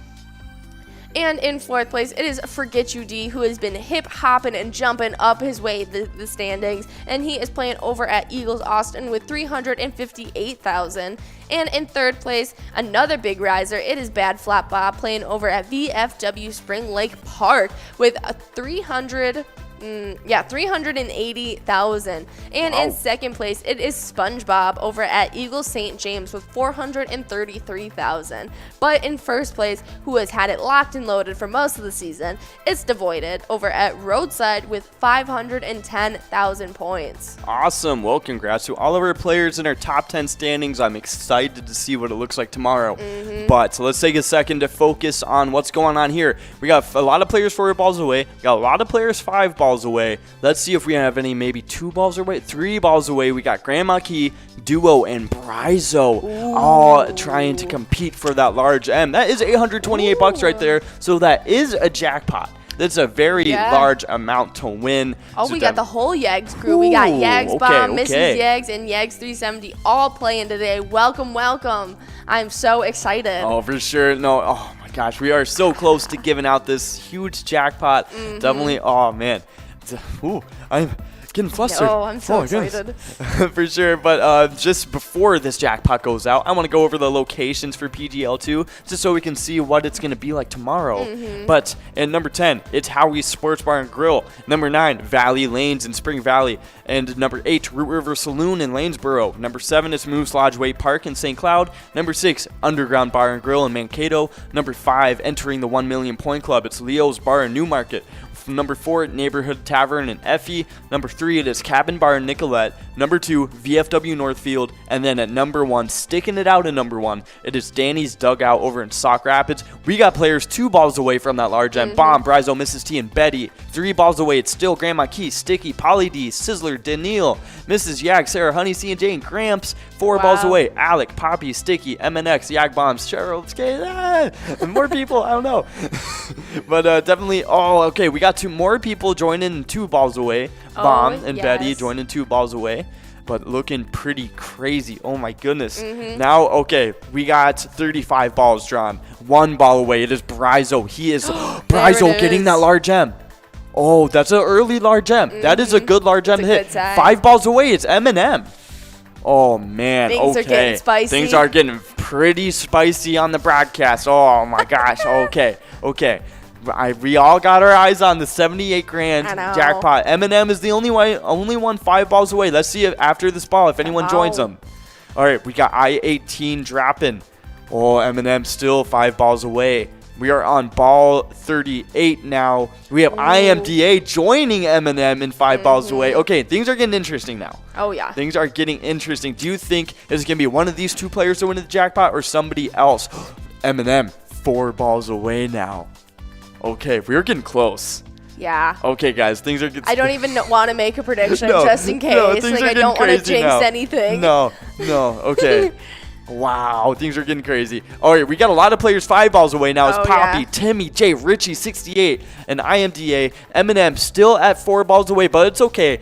Speaker 2: And in 4th place, it is Forget You D, who has been hip-hopping and jumping up his way the standings. And he is playing over at Eagles Austin with 358,000. And in 3rd place, another big riser, it is Bad Flap Bob playing over at VFW Spring Lake Park with 380,000. And in 2nd place, it is SpongeBob over at Eagle St. James with 433,000. But in 1st place, who has had it locked and loaded for most of the season, it's Devoided over at Roadside with 510,000 points.
Speaker 1: Awesome. Well, congrats to all of our players in our top 10 standings. I'm excited to see what it looks like tomorrow. But let's take a second to focus on what's going on here. We got a lot of players 4 balls away. We got a lot of players 5 balls away. Let's see if we have any, maybe 2 balls away, 3 balls away. We got Grandma Key, Duo, and Brizo all trying to compete for that large M. That is $828 right there. So that is a jackpot. That's a very large amount to win.
Speaker 2: Oh,
Speaker 1: so
Speaker 2: we got the whole Yags crew. We got Yags Bomb, Mrs. Yags, and Yags 370 all playing today. Welcome, welcome. I'm so excited.
Speaker 1: Oh, for sure. No, oh my gosh. We are so close to giving out this huge jackpot. Definitely. Oh, man. I'm getting flustered.
Speaker 2: Oh, I'm so excited.
Speaker 1: For sure. But just before this jackpot goes out, I want to go over the locations for PGL2 just so we can see what it's going to be like tomorrow. But in number 10, it's Howie's Sports Bar and Grill. Number 9, Valley Lanes in Spring Valley. And number 8, Root River Saloon in Lanesboro. Number 7 is Moose Lodge Way Park in St. Cloud. Number 6, Underground Bar and Grill in Mankato. Number 5, entering the 1 Million Point Club, it's Leo's Bar in Newmarket. Number 4, Neighborhood Tavern in Effie. Number 3, it is Cabin Bar in Nicolette. Number 2, VFW Northfield. And then at number 1, sticking it out at number 1, it is Danny's Dugout over in Sauk Rapids. We got players 2 balls away from that large end. Bomb, Brizo, Mrs. T, and Betty. 3 balls away, it's still Grandma Key, Sticky, Polly D, Sizzler, Daniil, Mrs. Yag, Sarah, Honey, C, and J, and Gramps. 4 balls away, Alec, Poppy, Sticky, MNX, Yag Bombs, Cheryl, and more people, I don't know. But definitely, okay, we got got 2 more people joining 2 balls away. Bomb and Betty joining 2 balls away. But looking pretty crazy. Oh my goodness. Now, okay, we got 35 balls drawn. 1 ball away. It is Bryzo. He is Bryzo getting that large M. Oh, that's an early large M. That is a good large M hit. 5 balls away. It's M&M. Oh man.
Speaker 2: Things are getting spicy.
Speaker 1: Things are getting pretty spicy on the broadcast. Oh my gosh. Okay. We all got our eyes on the 78 grand jackpot. M&M is the only one 5 balls away. Let's see if after this ball if anyone joins them. All right, we got I-18 dropping. Oh, M&M still 5 balls away. We are on ball 38 now. We have IMDA joining M&M in 5 balls away. Okay, things are getting interesting now.
Speaker 2: Oh, yeah.
Speaker 1: Things are getting interesting. Do you think it's going to be one of these 2 players to win the jackpot or somebody else? M&M 4 balls away now. Okay, we're getting close.
Speaker 2: Yeah.
Speaker 1: Okay, guys, things are getting...
Speaker 2: I don't even want to make a prediction just in case. No, like, I don't want to jinx anything.
Speaker 1: No, okay. Wow, things are getting crazy. All right, we got a lot of players 5 balls away now. It's Poppy, Timmy, Jay, Richie, 68, and IMDA. M&M still at 4 balls away, but it's okay.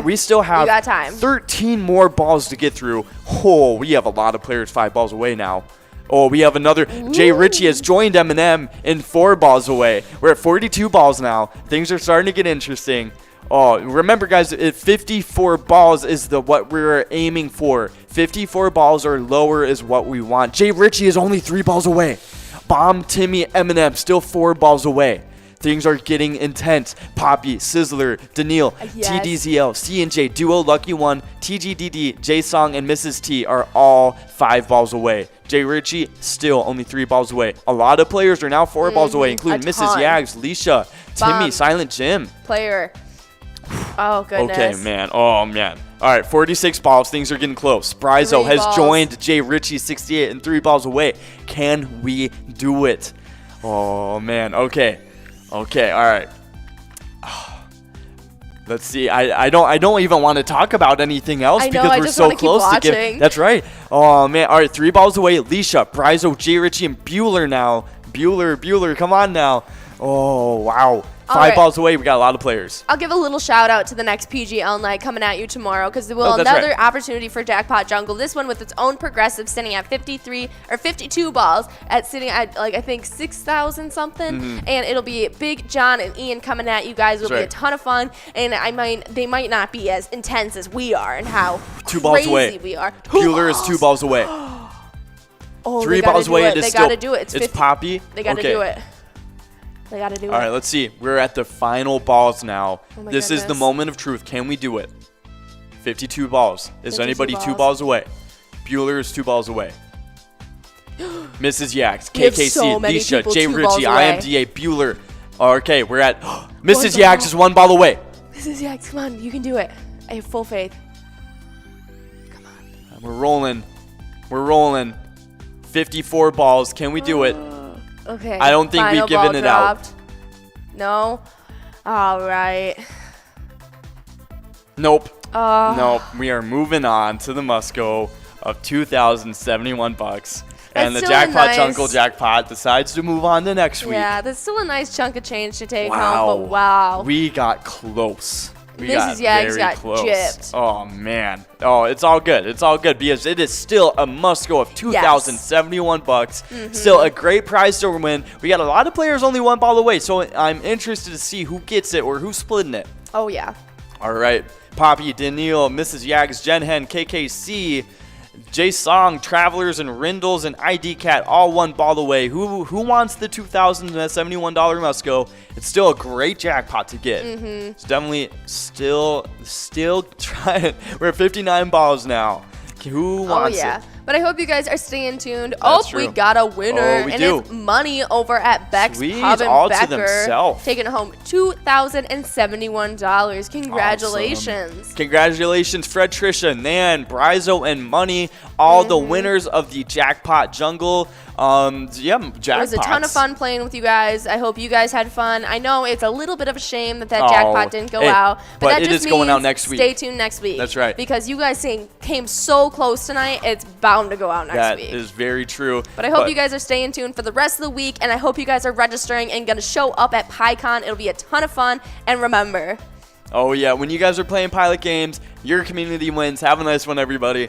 Speaker 1: We still have 13 more balls to get through. Oh, we have a lot of players 5 balls away now. Oh, we have another. Jay Ritchie has joined M&M in 4 balls away. We're at 42 balls now. Things are starting to get interesting. Oh, remember, guys, 54 balls is what we're aiming for. 54 balls or lower is what we want. Jay Ritchie is only 3 balls away. Bomb, Timmy, M&M still 4 balls away. Things are getting intense. Poppy, Sizzler, Daniil, TDZL, C&J, Duo, Lucky One, TGDD, J-Song, and Mrs. T are all 5 balls away. Jay Ritchie still only 3 balls away. A lot of players are now 4 balls away, including Mrs. Yags, Leisha, Timmy, Silent Jim.
Speaker 2: Player. Oh, goodness.
Speaker 1: Okay, man. Oh, man. All right, 46 balls. Things are getting close. Bryzo has joined Jay Ritchie, 68, and 3 balls away. Can we do it? Oh, man. Okay, all right. Let's see. I don't even want to talk about anything else because we're so close to get. That's right. Oh man. All right, 3 balls away. Leisha, Bryzo, Jay Ritchie, and Bueller now. Bueller, come on now. Oh wow. 5 balls away. We got a lot of players.
Speaker 2: I'll give a little shout out to the next PGL night coming at you tomorrow because there will another opportunity for Jackpot Jungle. This one with its own progressive sitting at 52 balls sitting at like I think 6,000 something, and it'll be Big John and Ian coming at you guys. It'll be a ton of fun, and they might not be as intense as we are and how
Speaker 1: 2 balls away.
Speaker 2: We are.
Speaker 1: Bueller is 2 balls away. 3 balls away. It is still.
Speaker 2: They gotta do it.
Speaker 1: It's Poppy.
Speaker 2: They gotta do it. They gotta do it.
Speaker 1: All right, let's see. We're at the final balls now. This is the moment of truth. Can we do it? 52 balls. Is anybody 2 balls away? Bueller is 2 balls away. Mrs. Yags, KKC, Leisha, Jay Ritchie, IMDA, Bueller. Okay, we're at Mrs. Yags is 1 ball away.
Speaker 2: Mrs. Yags, come on, you can do it. I have full faith. Come on.
Speaker 1: We're rolling. 54 balls. Can we do it?
Speaker 2: Okay.
Speaker 1: I don't think we've given it out.
Speaker 2: No? All right.
Speaker 1: Nope. Nope. We are moving on to the must-go of $2,071. And the Jackpot Jungle jackpot decides to move on to next week.
Speaker 2: Yeah, that's still a nice chunk of change to take home, but wow.
Speaker 1: We got close.
Speaker 2: Mrs. Yags got gypped.
Speaker 1: Oh, man. Oh, it's all good. It's all good because it is still a must-go of $2,071. Still a great prize to win. We got a lot of players only 1 ball away, so I'm interested to see who gets it or who's splitting it.
Speaker 2: Oh, yeah.
Speaker 1: All right. Poppy, Daniil, Mrs. Yags, Jen Hen, KKC, J-Song, Travelers, and Rindles, and ID Cat all 1 ball away. Who wants the $2,071 must-go? It's still a great jackpot to get. It's definitely still trying. We're at 59 balls now. Who wants it?
Speaker 2: But I hope you guys are staying tuned.
Speaker 1: We
Speaker 2: got a winner. It's money over at Beck's Pub and Becker. Taking home $2,071. Congratulations.
Speaker 1: Awesome. Congratulations, Fred, Trisha, Nan, Bryzo, and Money. All the winners of the Jackpot Jungle. Jackpots.
Speaker 2: It was a ton of fun playing with you guys. I hope you guys had fun. I know it's a little bit of a shame that jackpot didn't go out,
Speaker 1: but
Speaker 2: that
Speaker 1: it
Speaker 2: just
Speaker 1: is going out next week.
Speaker 2: Stay tuned next week.
Speaker 1: That's right.
Speaker 2: Because you guys came so close tonight, it's bound to go out next week.
Speaker 1: That is very true.
Speaker 2: But I hope you guys are staying tuned for the rest of the week, and I hope you guys are registering and going to show up at Pycon. It'll be a ton of fun. And remember,
Speaker 1: oh yeah, when you guys are playing pilot games, your community wins. Have a nice one, everybody.